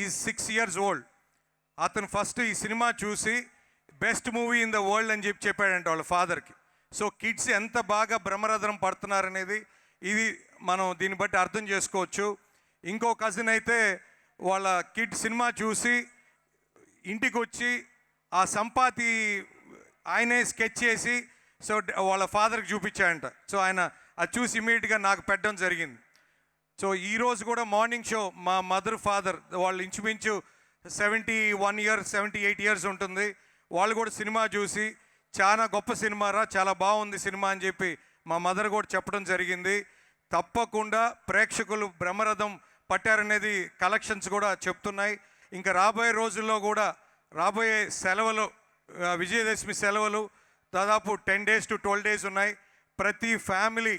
is 6 years old. అతను ఫస్ట్ ఈ సినిమా చూసి best movie in the world అని చెప్పాడంట వాళ్ళ ఫాదర్కి. సో కిడ్స్ ఎంత బాగా బ్రహ్మరథం పడుతున్నారనేది ఇది మనం దీన్ని బట్టి అర్థం చేసుకోవచ్చు. ఇంకో కజిన్ అయితే వాళ్ళ కిడ్ సినిమా చూసి ఇంటికి వచ్చి ఆ సంపాతి ఆయనే స్కెచ్ చేసి సో వాళ్ళ ఫాదర్కి చూపించాడంట. సో ఆయన అది చూసి ఇమీడియట్గా నాకు పెట్టడం జరిగింది. సో ఈరోజు కూడా మార్నింగ్ షో మా మదర్ ఫాదర్ వాళ్ళు ఇంచుమించు 71 years 78 years ఉంటుంది. వాళ్ళు కూడా సినిమా చూసి చాలా గొప్ప సినిమా రా, చాలా బాగుంది సినిమా అని చెప్పి మా మదర్ కూడా చెప్పడం జరిగింది. తప్పకుండా ప్రేక్షకులు బ్రహ్మరథం పట్టారనేది కలెక్షన్స్ కూడా చెప్తున్నాయి. ఇంకా రాబోయే రోజుల్లో కూడా రాబోయే సెలవులు, విజయదశమి సెలవులు దాదాపు 10 days to 12 days ఉన్నాయి. ప్రతి ఫ్యామిలీ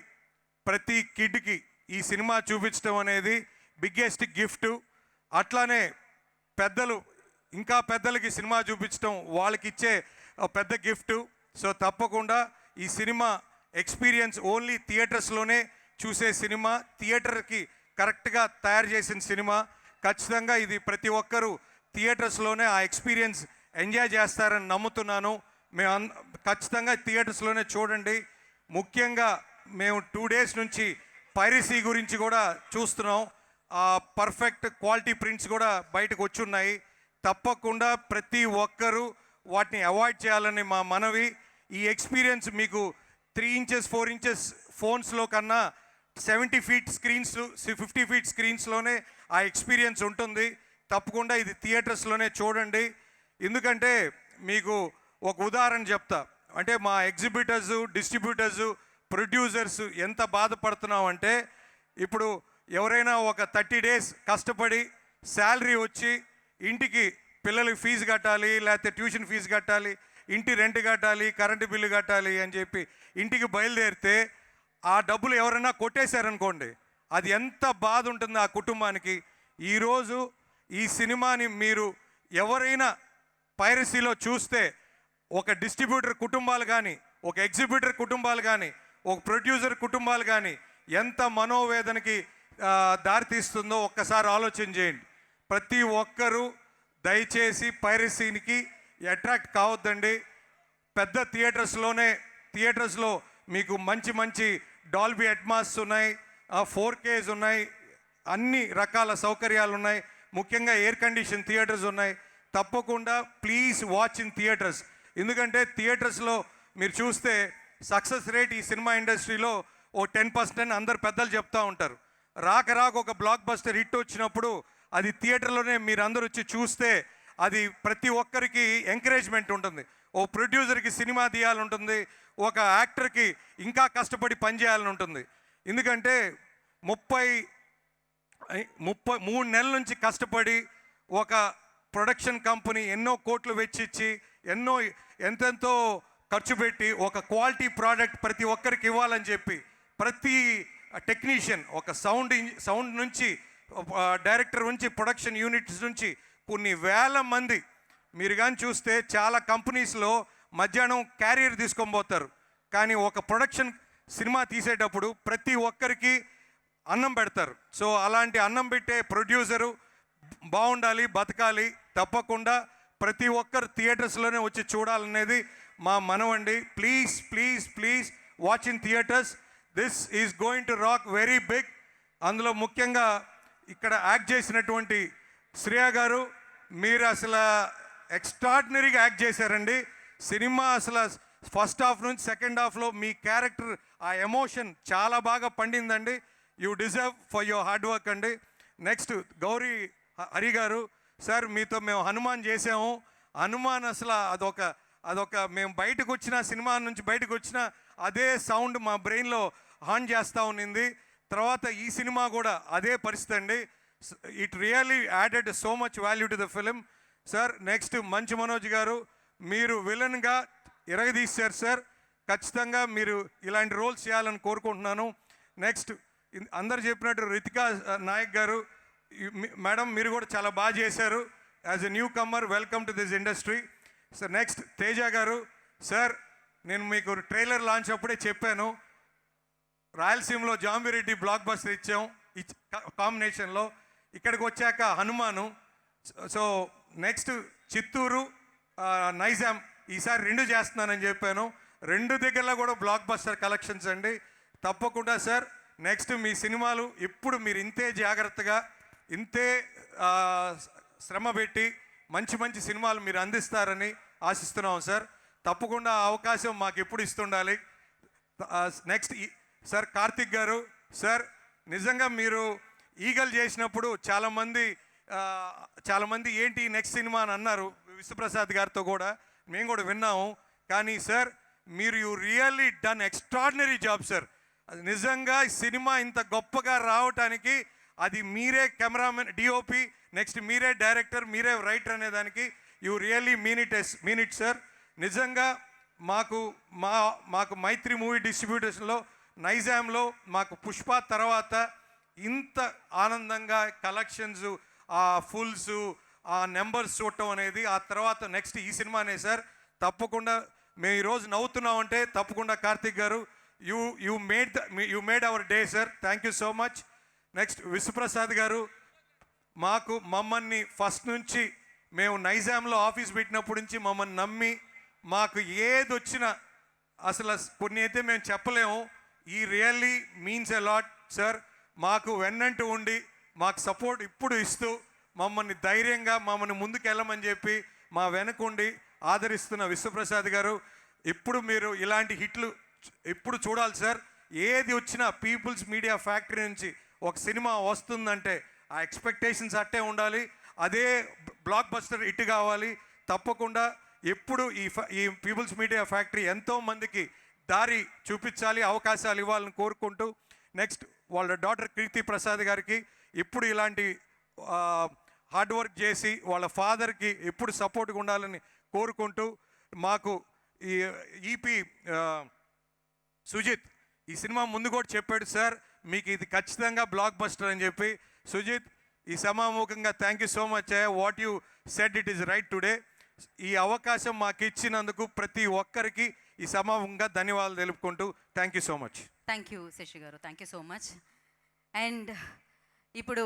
ప్రతి కిడ్కి ఈ సినిమా చూపించడం అనేది బిగ్గెస్ట్ గిఫ్ట్. అట్లానే పెద్దలు ఇంకా పెద్దలకి సినిమా చూపించడం వాళ్ళకి ఇచ్చే పెద్ద గిఫ్ట్. సో తప్పకుండా ఈ సినిమా ఎక్స్పీరియన్స్ ఓన్లీ థియేటర్స్లోనే చూసే సినిమా, థియేటర్కి కరెక్ట్గా తయారు చేసిన సినిమా. ఖచ్చితంగా ఇది ప్రతి ఒక్కరూ థియేటర్స్లోనే ఆ ఎక్స్పీరియన్స్ ఎంజాయ్ చేస్తారని నమ్ముతున్నాను. మేము ఖచ్చితంగా థియేటర్స్లోనే చూడండి. ముఖ్యంగా మేము 2 days నుంచి పైరసీ గురించి కూడా చూస్తున్నాం. పర్ఫెక్ట్ క్వాలిటీ ప్రింట్స్ కూడా బయటకు వచ్చున్నాయి. తప్పకుండా ప్రతి ఒక్కరూ వాటిని అవాయిడ్ చేయాలని మా మనవి. ఈ ఎక్స్పీరియన్స్ మీకు 3 inches 4 inches ఫోన్స్లో కన్నా 70 ఫీట్ స్క్రీన్స్ 50 ఫీట్ స్క్రీన్స్లోనే ఆ ఎక్స్పీరియన్స్ ఉంటుంది. తప్పకుండా ఇది థియేటర్స్లోనే చూడండి. ఎందుకంటే మీకు ఒక ఉదాహరణ చెప్తా. అంటే మా ఎగ్జిబిటర్స్, డిస్ట్రిబ్యూటర్స్, ప్రొడ్యూసర్స్ ఎంత బాధపడుతున్నాం అంటే, ఇప్పుడు ఎవరైనా ఒక 30 డేస్ కష్టపడి శాలరీ వచ్చి ఇంటికి పిల్లలకి ఫీజు కట్టాలి, లేకపోతే ట్యూషన్ ఫీజు కట్టాలి, ఇంటి రెంట్ కట్టాలి, కరెంటు బిల్లు కట్టాలి అని చెప్పి ఇంటికి బయలుదేరితే ఆ డబ్బులు ఎవరైనా కొట్టేశారనుకోండి, అది ఎంత బాధ ఉంటుంది ఆ కుటుంబానికి. ఈరోజు ఈ సినిమాని మీరు ఎవరైనా పైరసీలో చూస్తే ఒక డిస్ట్రిబ్యూటర్ కుటుంబాలు కానీ, ఒక ఎగ్జిబిటర్ కుటుంబాలు కానీ, ఒక ప్రొడ్యూసర్ కుటుంబాలు కానీ ఎంత మనోవేదనకి దారితీస్తుందో ఒక్కసారి ఆలోచన చేయండి. ప్రతి ఒక్కరూ దయచేసి పైరసీకి అట్రాక్ట్ కావద్దండి. పెద్ద థియేటర్స్లో మీకు మంచి మంచి డాల్బీ అట్మాస్ ఉన్నాయి, 4Ks ఉన్నాయి, అన్ని రకాల సౌకర్యాలు ఉన్నాయి. ముఖ్యంగా ఎయిర్ కండిషన్ థియేటర్స్ ఉన్నాయి. తప్పకుండా ప్లీజ్ వాచ్ ఇన్ థియేటర్స్. ఎందుకంటే థియేటర్స్లో మీరు చూస్తే సక్సెస్ రేట్ ఈ సినిమా ఇండస్ట్రీలో ఓ 10% అందరు పెద్దలు చెప్తూ ఉంటారు. రాక ఒక బ్లాక్ బస్టర్ హిట్ వచ్చినప్పుడు అది థియేటర్లోనే మీరు అందరూ వచ్చి చూస్తే అది ప్రతి ఒక్కరికి ఎంకరేజ్మెంట్ ఉంటుంది. ఓ ప్రొడ్యూసర్కి సినిమా తీయాలని ఉంటుంది, ఒక యాక్టర్కి ఇంకా కష్టపడి పనిచేయాలని ఉంటుంది. ఎందుకంటే 33 నెలల నుంచి కష్టపడి ఒక ప్రొడక్షన్ కంపెనీ ఎన్నో కోట్లు వెచ్చిచ్చి ఎంతెంతో ఖర్చు పెట్టి ఒక క్వాలిటీ ప్రోడక్ట్ ప్రతి ఒక్కరికి ఇవ్వాలని చెప్పి ప్రతి టెక్నీషియన్, ఒక సౌండ్ నుంచి డైరెక్టర్ నుంచి ప్రొడక్షన్ యూనిట్స్ నుంచి కొన్ని వేల మంది మీరు కానీ చూస్తే చాలా కంపెనీస్లో మధ్యాహ్నం క్యారియర్ తీసుకొని పోతారు. కానీ ఒక ప్రొడక్షన్ సినిమా తీసేటప్పుడు ప్రతి ఒక్కరికి అన్నం పెడతారు. సో అలాంటి అన్నం పెట్టే ప్రొడ్యూసరు బాగుండాలి, బతకాలి. తప్పకుండా ప్రతి ఒక్కరు థియేటర్స్లోనే వచ్చి చూడాలనేది మా మనవండి. Please please please watch in theatres. This is going to rock very big. అందులో ముఖ్యంగా ఇక్కడ యాక్ట్ చేసినటువంటి శ్రేయ గారు, మీరు అసలు ఎక్స్ట్రాడినరీగా యాక్ట్ చేశారండి. సినిమా అసలు ఫస్ట్ హాఫ్ నుంచి సెకండ్ హాఫ్లో మీ క్యారెక్టర్ ఆ ఎమోషన్ చాలా బాగా పండిందండి. You deserve for your hard work అండి. నెక్స్ట్ గౌరీ హరి గారు, సార్ మీతో మేము హనుమాన్ చేసాము. హనుమాన్ అసలు అదొక మేము బయటకు వచ్చిన సినిమా నుంచి బయటకు వచ్చిన అదే సౌండ్ మా బ్రెయిన్లో హాన్ చేస్తూ ఉన్నింది. తర్వాత ఈ సినిమా కూడా అదే పరిస్థితి అండి. It really added so much value to the film. Sir next Manchu Manoj గారు, మీరు విలన్గా ఇరగదీశారు సార్. ఖచ్చితంగా మీరు ఇలాంటి రోల్స్ చేయాలని కోరుకుంటున్నాను. నెక్స్ట్ అందరు చెప్పినట్టు రితికా నాయక్ గారు, మేడం మీరు కూడా చాలా బాగా చేశారు. As a newcomer, welcome to this industry. Sir next Teja garu, sir నేను మీకు ట్రైలర్ లాంచ్ అప్పుడే చెప్పాను, రాయలసీమలో జాంబిరెడ్డి బ్లాక్ బస్టర్ ఇచ్చాం కాంబినేషన్లో. ఇక్కడికి వచ్చాక హనుమాను. సో నెక్స్ట్ చిత్తూరు, నైజాం, ఈసారి 2 చేస్తున్నానని చెప్పాను. 2 దగ్గరలో కూడా బ్లాక్ బస్టర్ కలెక్షన్స్ అండి. తప్పకుండా సార్ నెక్స్ట్ మీ సినిమాలు ఇప్పుడు మీరు ఇంతే జాగ్రత్తగా, ఇంతే శ్రమ పెట్టి మంచి మంచి సినిమాలు మీరు అందిస్తారని ఆశిస్తున్నాం సార్. తప్పకుండా ఆ అవకాశం మాకు ఎప్పుడు ఇస్తుండాలి. నెక్స్ట్ సార్ కార్తిక్ గారు, సార్ నిజంగా మీరు ఈగల్ చేసినప్పుడు చాలామంది ఏంటి నెక్స్ట్ సినిమా అని అన్నారు. విశ్వప్రసాద్ గారితో కూడా మేము కూడా విన్నాము. కానీ సార్ మీరు you really done extraordinary job sir. నిజంగా సినిమా ఇంత గొప్పగా రావటానికి అది మీరే కెమెరామెన్, డిఓపి, నెక్స్ట్ మీరే డైరెక్టర్, మీరే రైటర్ అనేదానికి you really mean it sir. నిజంగా మాకు మైత్రి మూవీ డిస్ట్రిబ్యూటర్స్లో నైజాంలో మాకు పుష్ప తర్వాత ఇంత ఆనందంగా కలెక్షన్స్, ఆ ఫుల్స్, ఆ నెంబర్స్ చూడటం అనేది ఆ తర్వాత నెక్స్ట్ ఈ సినిమానే సార్. తప్పకుండా మేము ఈరోజు నవ్వుతున్నామంటే తప్పకుండా కార్తిక్ గారు you made our day sir. Thank you so much. Next Vishwaprasad గారు, మమ్మల్ని ఫస్ట్ నుంచి మేము నైజాంలో ఆఫీస్ పెట్టినప్పటి నుంచి మమ్మల్ని నమ్మి మాకు ఏది వచ్చినా అసలు కొన్ని అయితే మేము చెప్పలేము. ఈ really means a lot sir. మాకు వెన్నంటూ ఉండి మాకు సపోర్ట్ ఇప్పుడు ఇస్తూ మమ్మల్ని ధైర్యంగా మమ్మల్ని ముందుకు వెళ్ళమని చెప్పి మా వెనకుండి ఆదరిస్తున్న విశ్వప్రసాద్ గారు, ఇప్పుడు మీరు ఇలాంటి హిట్లు ఇప్పుడు చూడాలి సార్. ఏది వచ్చినా పీపుల్స్ మీడియా ఫ్యాక్టరీ నుంచి ఒక సినిమా వస్తుందంటే ఆ ఎక్స్పెక్టేషన్స్ అట్టే ఉండాలి. అదే బ్లాక్ బస్టర్ హిట్ కావాలి. తప్పకుండా ఎప్పుడు ఈ పీపుల్స్ మీడియా ఫ్యాక్టరీ ఎంతో మందికి దారి చూపించాలి, అవకాశాలు ఇవ్వాలని కోరుకుంటూ, నెక్స్ట్ వాళ్ళ డాటర్ కీర్తి ప్రసాద్ గారికి ఎప్పుడు ఇలాంటి హార్డ్ వర్క్ చేసి వాళ్ళ ఫాదర్కి ఎప్పుడు సపోర్ట్గా ఉండాలని కోరుకుంటూ, మాకు ఈ ఈపీ సుజిత్ ఈ సినిమా ముందు కూడా చెప్పాడు, సార్ మీకు ఇది ఖచ్చితంగా బ్లాక్ బస్టర్ అని చెప్పి. సుజిత్, ఈ సమాముఖంగా thank you so much. What you said it is right today. ఈ అవకాశం మాకు ఇచ్చినందుకు ప్రతి ఒక్కరికి ఈ సమాముఖంగా ధన్యవాదాలు తెలుపుకుంటూ thank you so much. Thank you Sasi garu, thank you so much. And ఇప్పుడు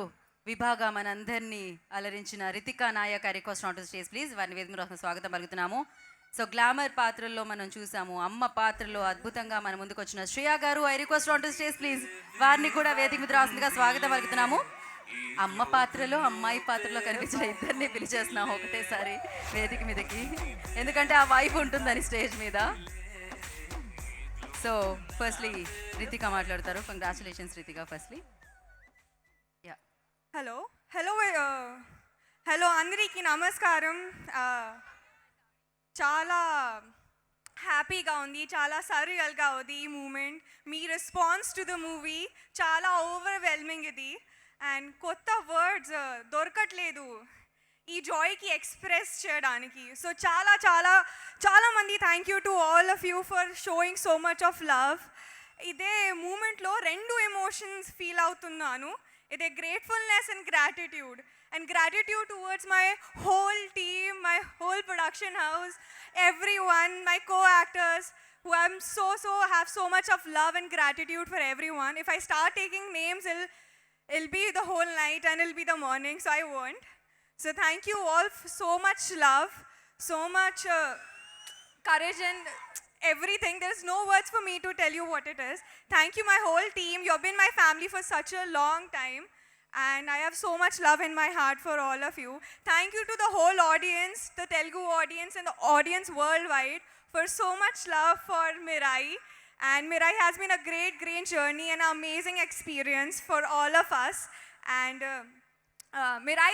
విభాగా మనందరినీ అలరించిన Ritika Nayak I request on to stage please. వారిని వేదిక మీద స్వాగతం పలుకుతున్నాము. సో గ్లామర్ పాత్రల్లో మనం చూసాము, అమ్మ పాత్రలో అద్భుతంగా మన ముందుకు వచ్చిన శ్రేయ గారు I request on to stage please. వారిని కూడా వేదిక మీద రాస్తుందిగా స్వాగతం పలుకుతున్నాము. అమ్మ పాత్రలో అమ్మాయి పాత్రలో కనిపించిన ఇద్దరిని పిలిచేస్తున్నాము ఒకటేసారి వేదిక మీదకి, ఎందుకంటే ఆ వైఫ్ ఉంటుందని స్టేజ్ మీద. సో ఫస్ట్లీ రితిక మాట్లాడతారు. Congratulations Ritika firstly. Yeah hello hello hello అందరికీ నమస్కారం. చాలా హ్యాపీగా ఉంది, చాలా సర్రియల్గా ఉంది ఈ మూమెంట్. మీ రెస్పాన్స్ టు ద మూవీ చాలా ఓవర్వెల్మింగ్ ఇది. అండ్ కొత్త వర్డ్స్ దొరకట్లేదు ఈ జాయ్కి ఎక్స్ప్రెస్ చేయడానికి. సో చాలా చాలా చాలా మంది thank you to all of you for showing so much of love. ఇదే మూమెంట్లో రెండు ఎమోషన్స్ ఫీల్ అవుతున్నాను. ఇదే gratefulness and gratitude. And gratitude towards my whole team, my whole production house, everyone, my co-actors, who I'm so have so much of love and gratitude for everyone. If I start taking names, it'll be the whole night and it'll be the morning, so I won't. So thank you all for so much love, so much courage and everything. There's no words for me to tell you what it is. Thank you, my whole team. You've been my family for such a long time. And I have so much love in my heart for all of you. Thank you to the whole audience, the Telugu audience and the audience worldwide for so much love for Mirai. And Mirai has been a great journey and an amazing experience for all of us. And Mirai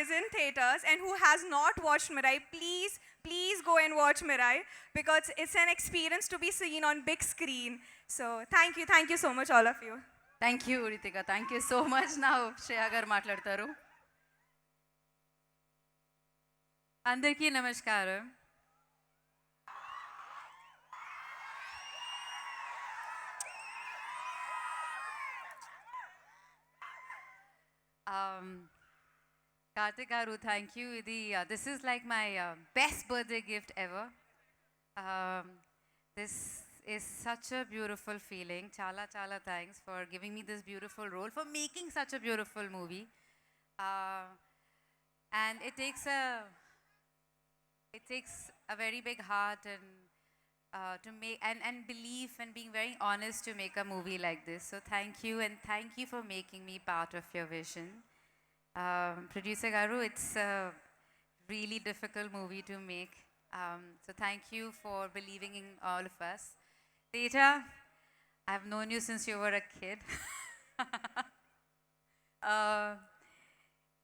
is in theaters, and who has not watched Mirai, please go and watch Mirai, because it's an experience to be seen on big screen. So thank you so much all of you. Thank you Ritika, thank you so much. నా శ్రేయ గారు మాట్లాడతారు. అందరికీ నమస్కారం. Karthik garu, thank you. This is like my best birthday gift ever. This is such a beautiful feeling. Chala thanks for giving me this beautiful role, for making such a beautiful movie. And it takes a very big heart and to make and belief and being very honest to make a movie like this. So thank you, and thank you for making me part of your vision. Producer Garu, it's a really difficult movie to make. So thank you for believing in all of us. Teja, I've known you since you were a kid.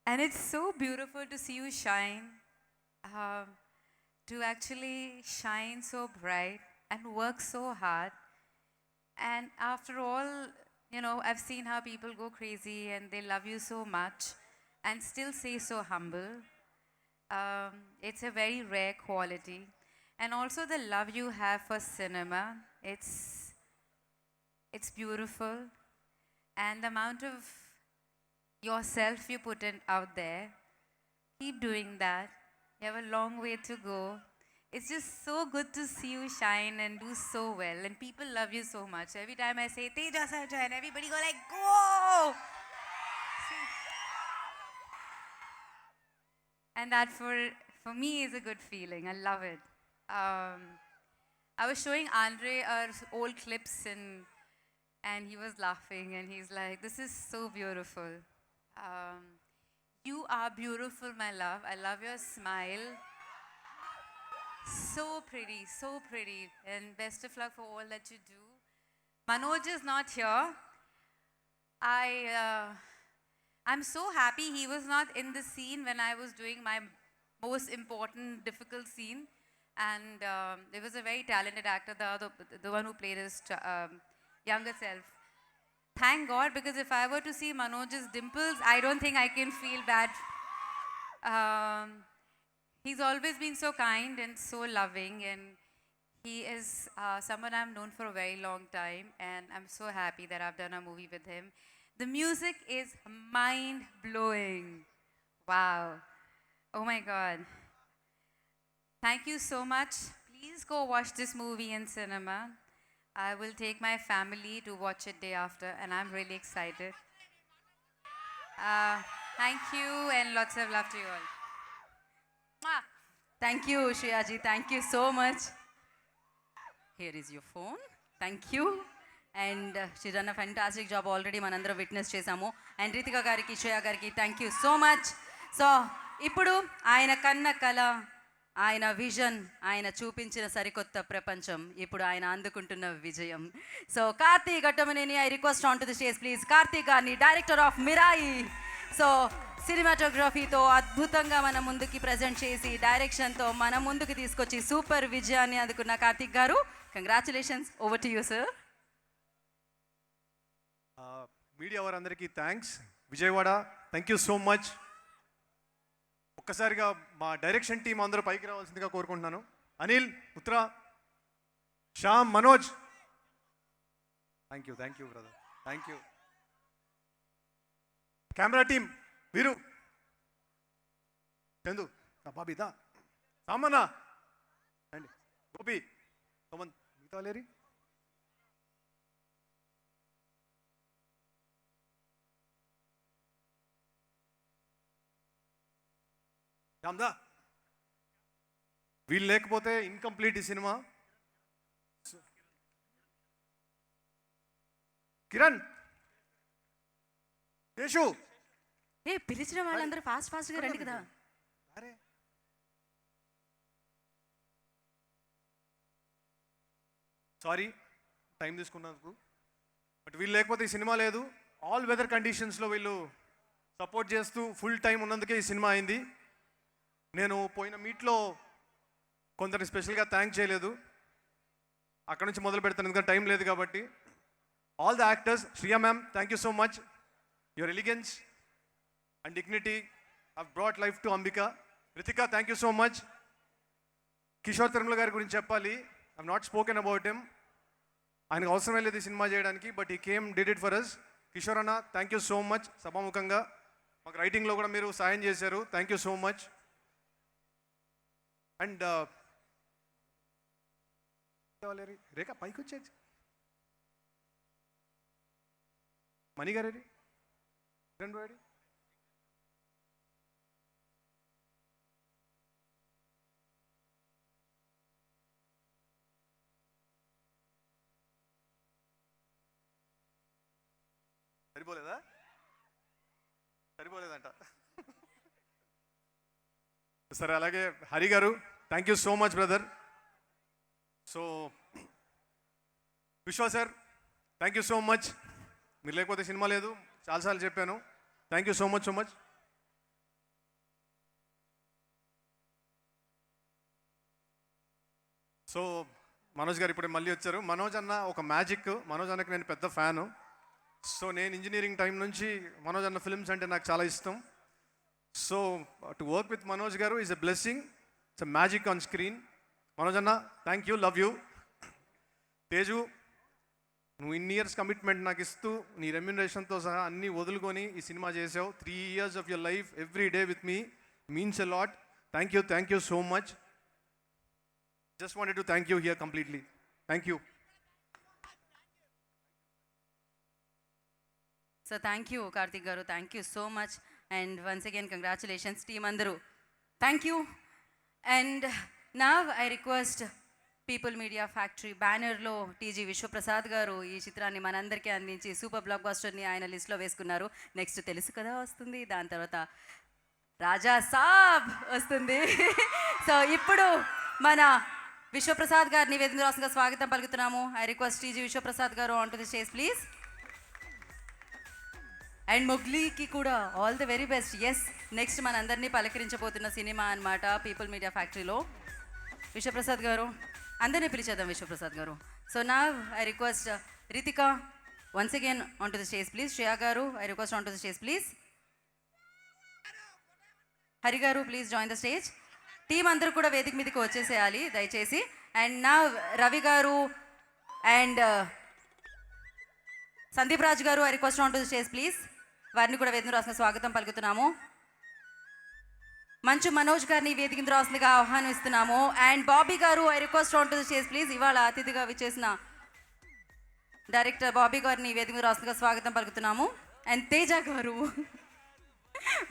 And it's so beautiful to see you shine, to actually shine so bright and work so hard. And after all, you know, I've seen how people go crazy and they love you so much and still stay so humble. It's a very rare quality. And also the love you have for cinema, it's beautiful. And the amount of yourself you put in out there, keep doing that. You have a long way to go. It's just so good to see you shine and do so well. And people love you so much. Every time I say, Teja Sarja, and everybody go like, go! And that for me is a good feeling. I love it. I was showing Andre our old clips and he was laughing and he's like, this is so beautiful. You are beautiful, my love. I love your smile. So pretty, and best of luck for all that you do. Manoj is not here. I'm so happy he was not in the scene when I was doing my most important, difficult scene. And there was a very talented actor, the one who played his younger self. Thank God, because if I were to see Manoj's dimples, I don't think I can feel bad. He's always been so kind and so loving, and he is someone I've known for a very long time, and I'm so happy that I've done a movie with him. The music is mind-blowing. Wow. Oh my God. Thank you so much. Please go watch this movie in cinema. I will take my family to watch it day after, and I'm really excited. Thank you, and lots of love to you all. Mwah. Thank you Shreya ji, thank you so much. Here is your phone. Thank you. And she done a fantastic job, already మనందరం witness చేశాము. And Ritika గారికి, శ్రేయ గారికి thank you so much. So ఇప్పుడు ఆయన కన్న కళ, ఆయన vision, ఆయన చూపించిన సరికొత్త ప్రపంచం, ఇప్పుడు ఆయన అందుకుంటున్న విజయం. So Karthik Ghattamaneni, I request on to the stage please. Karthik గారిని, డైరెక్టర్ ఆఫ్ మిరాయి. సో సినిమాటోగ్రఫీతో అద్భుతంగా మన ముందుకి ప్రజెంట్ చేసి, డైరెక్షన్తో మన ముందుకు తీసుకొచ్చి సూపర్ విజయాన్ని అందుకున్న Karthik garu, congratulations. Over to you sir. Media వారందరికీ thanks. Vijayawada, thank you so much. ఒక్కసారిగా మా డైరెక్షన్ టీం అందరూ పైకి రావాల్సిందిగా కోరుకుంటున్నాను. Anil, Uttara, Shyam, Manoj, thank you brother, thank you. Camera team, Veeru, Chandu, బాబీదా, సామన్నా అండి, గోపి, సోమన్, మిగతా లేరి, రామ్దా. వీళ్ళు లేకపోతే ఇన్కంప్లీట్ ఈ సినిమా. కిరణ్, శేషు, పిలిచిన వాళ్ళందరూ ఫాస్ట్గా రండి కదా. అరే సారీ టైం తీసుకున్నందుకు, బట్ వీళ్ళు లేకపోతే ఈ సినిమా లేదు. ఆల్ వెదర్ కండిషన్స్లో వీళ్ళు సపోర్ట్ చేస్తూ ఫుల్ టైం ఉన్నందుకే ఈ సినిమా అయింది. నేను పోయిన మీట్లో కొందరిని స్పెషల్గా థ్యాంక్ చేయలేదు, అక్కడ నుంచి మొదలు పెడతాను ఎందుకంటే టైం లేదు కాబట్టి. All the actors, Shriya ma'am, thank you so much. Your elegance and dignity have brought life to Ambika. Ritika, thank you so much. Kishore Tirumala గారి గురించి చెప్పాలి. I not spoken about him. ఆయనకు అవసరమే లేదు ఈ సినిమా చేయడానికి, but he came did it for us. Kishore అన్న, థ్యాంక్ యూ సో మచ్. సభాముఖంగా మాకు రైటింగ్లో కూడా మీరు సాయం చేశారు, thank you so much. And Rekha పైకి వచ్చేది, మణి గారు, కిరణ్ రెడ్డి, సరిపోలేదంట. సరే, అలాగే Hari garu, thank you so much brother. So Vishwa sir, thank you so much. మీరు లేకపోతే సినిమా లేదు, చాలాసార్లు చెప్పాను. Thank you so much. So Manoj garu ఇప్పుడే మళ్ళీ వచ్చారు. మనోజ్ అన్న ఒక మ్యాజిక్. మనోజ్ అన్నకి నేను పెద్ద ఫ్యాను. సో నేను ఇంజనీరింగ్ టైం నుంచి మనోజ్ అన్న ఫిల్మ్స్ అంటే నాకు చాలా ఇష్టం. So to work with Manoj garu is a blessing. It's a magic on screen. Manoj అన్న, thank you, love you. Teju, నువ్వు ఇన్ని ఇయర్స్ కమిట్మెంట్ నాకు ఇస్తూ నీ రెమ్యునరేషన్తో సహా అన్నీ వదులుకొని ఈ సినిమా చేసావు. 3 years of your life every day with me means a lot. Thank you so much. Just wanted to thank you here completely. Thank you. So thank you Karthik garu, thank you so much. And once again congratulations team అందరూ, thank you. And now I request People Media Factory బ్యానర్లో టీజీ విశ్వప్రసాద్ గారు ఈ చిత్రాన్ని మనందరికీ అందించి super black బస్టర్ని ఆయన లిస్ట్లో వేసుకున్నారు. Next తెలుసు కదా వస్తుంది, దాని తర్వాత రాజా సాబ్ వస్తుంది. సో ఇప్పుడు మన విశ్వప్రసాద్ గారిని వేదిక రాష్ట్రంగా స్వాగతం పలుకుతున్నాము. I request TG Vishwaprasad garu on to the stage please. And మొగ్లీకి కూడా all the very best. Yes, next మనందరినీ పలకరించబోతున్న సినిమా అన్నమాట పీపుల్ మీడియా ఫ్యాక్టరీలో. విశ్వప్రసాద్ గారు అందరినీ పిలిచేద్దాం. విశ్వప్రసాద్ గారు. సో నా I request Ritika once again on to the stage please. Shreya garu I request on to the stage please. Hari garu please join the stage. Team అందరూ కూడా వేదిక మీదకి వచ్చేసేయాలి దయచేసి. అండ్ నా రవి గారు అండ్ సందీప్ రాజ్ గారు I request on to the stage please. వారిని కూడా వేదిక రాసిన స్వాగతం పలుకుతున్నాము. మంచు మనోజ్ గారిని వేదిక రాసిందిగా ఆహ్వానిస్తున్నాము. అండ్ బాబీ గారు I request on to the stage please. ఇవాళ అతిథిగా విచ్చేసిన డైరెక్టర్ బాబీ గారిని వేదిక రాసిందిగా స్వాగతం పలుకుతున్నాము. అండ్ తేజ గారు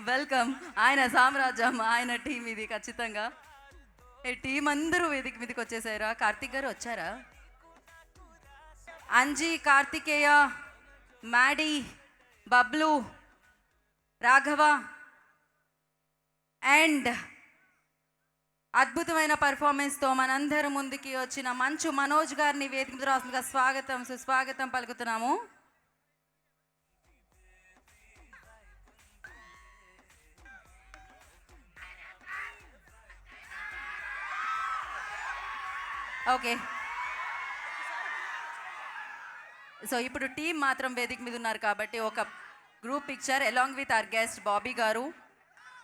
వెల్కమ్. ఆయన సామ్రాజ్యం, ఆయన టీం ఇది ఖచ్చితంగా. ఈ టీం అందరూ వేదిక మీదకి వచ్చేసారా? కార్తిక్ గారు వచ్చారా? అంజీ, కార్తికేయ, మ్యాడీ, బబ్లు, రాఘవ అండ్ అద్భుతమైన పర్ఫార్మెన్స్తో మనందరి ముందుకి వచ్చిన మంచు మనోజ్ గారిని వేదిక మీద రాష్ట్రంగా స్వాగతం సుస్వాగతం పలుకుతున్నాము. ఓకే, సో ఇప్పుడు టీం మాత్రం వేదిక మీద ఉన్నారు కాబట్టి ఒక group picture along with our guest Bobby గారు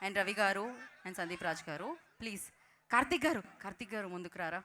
అండ్ రవి గారు అండ్ సందీప్ రాజ్ గారు. ప్లీజ్ కార్తిక్ గారు ముందుకు రారా.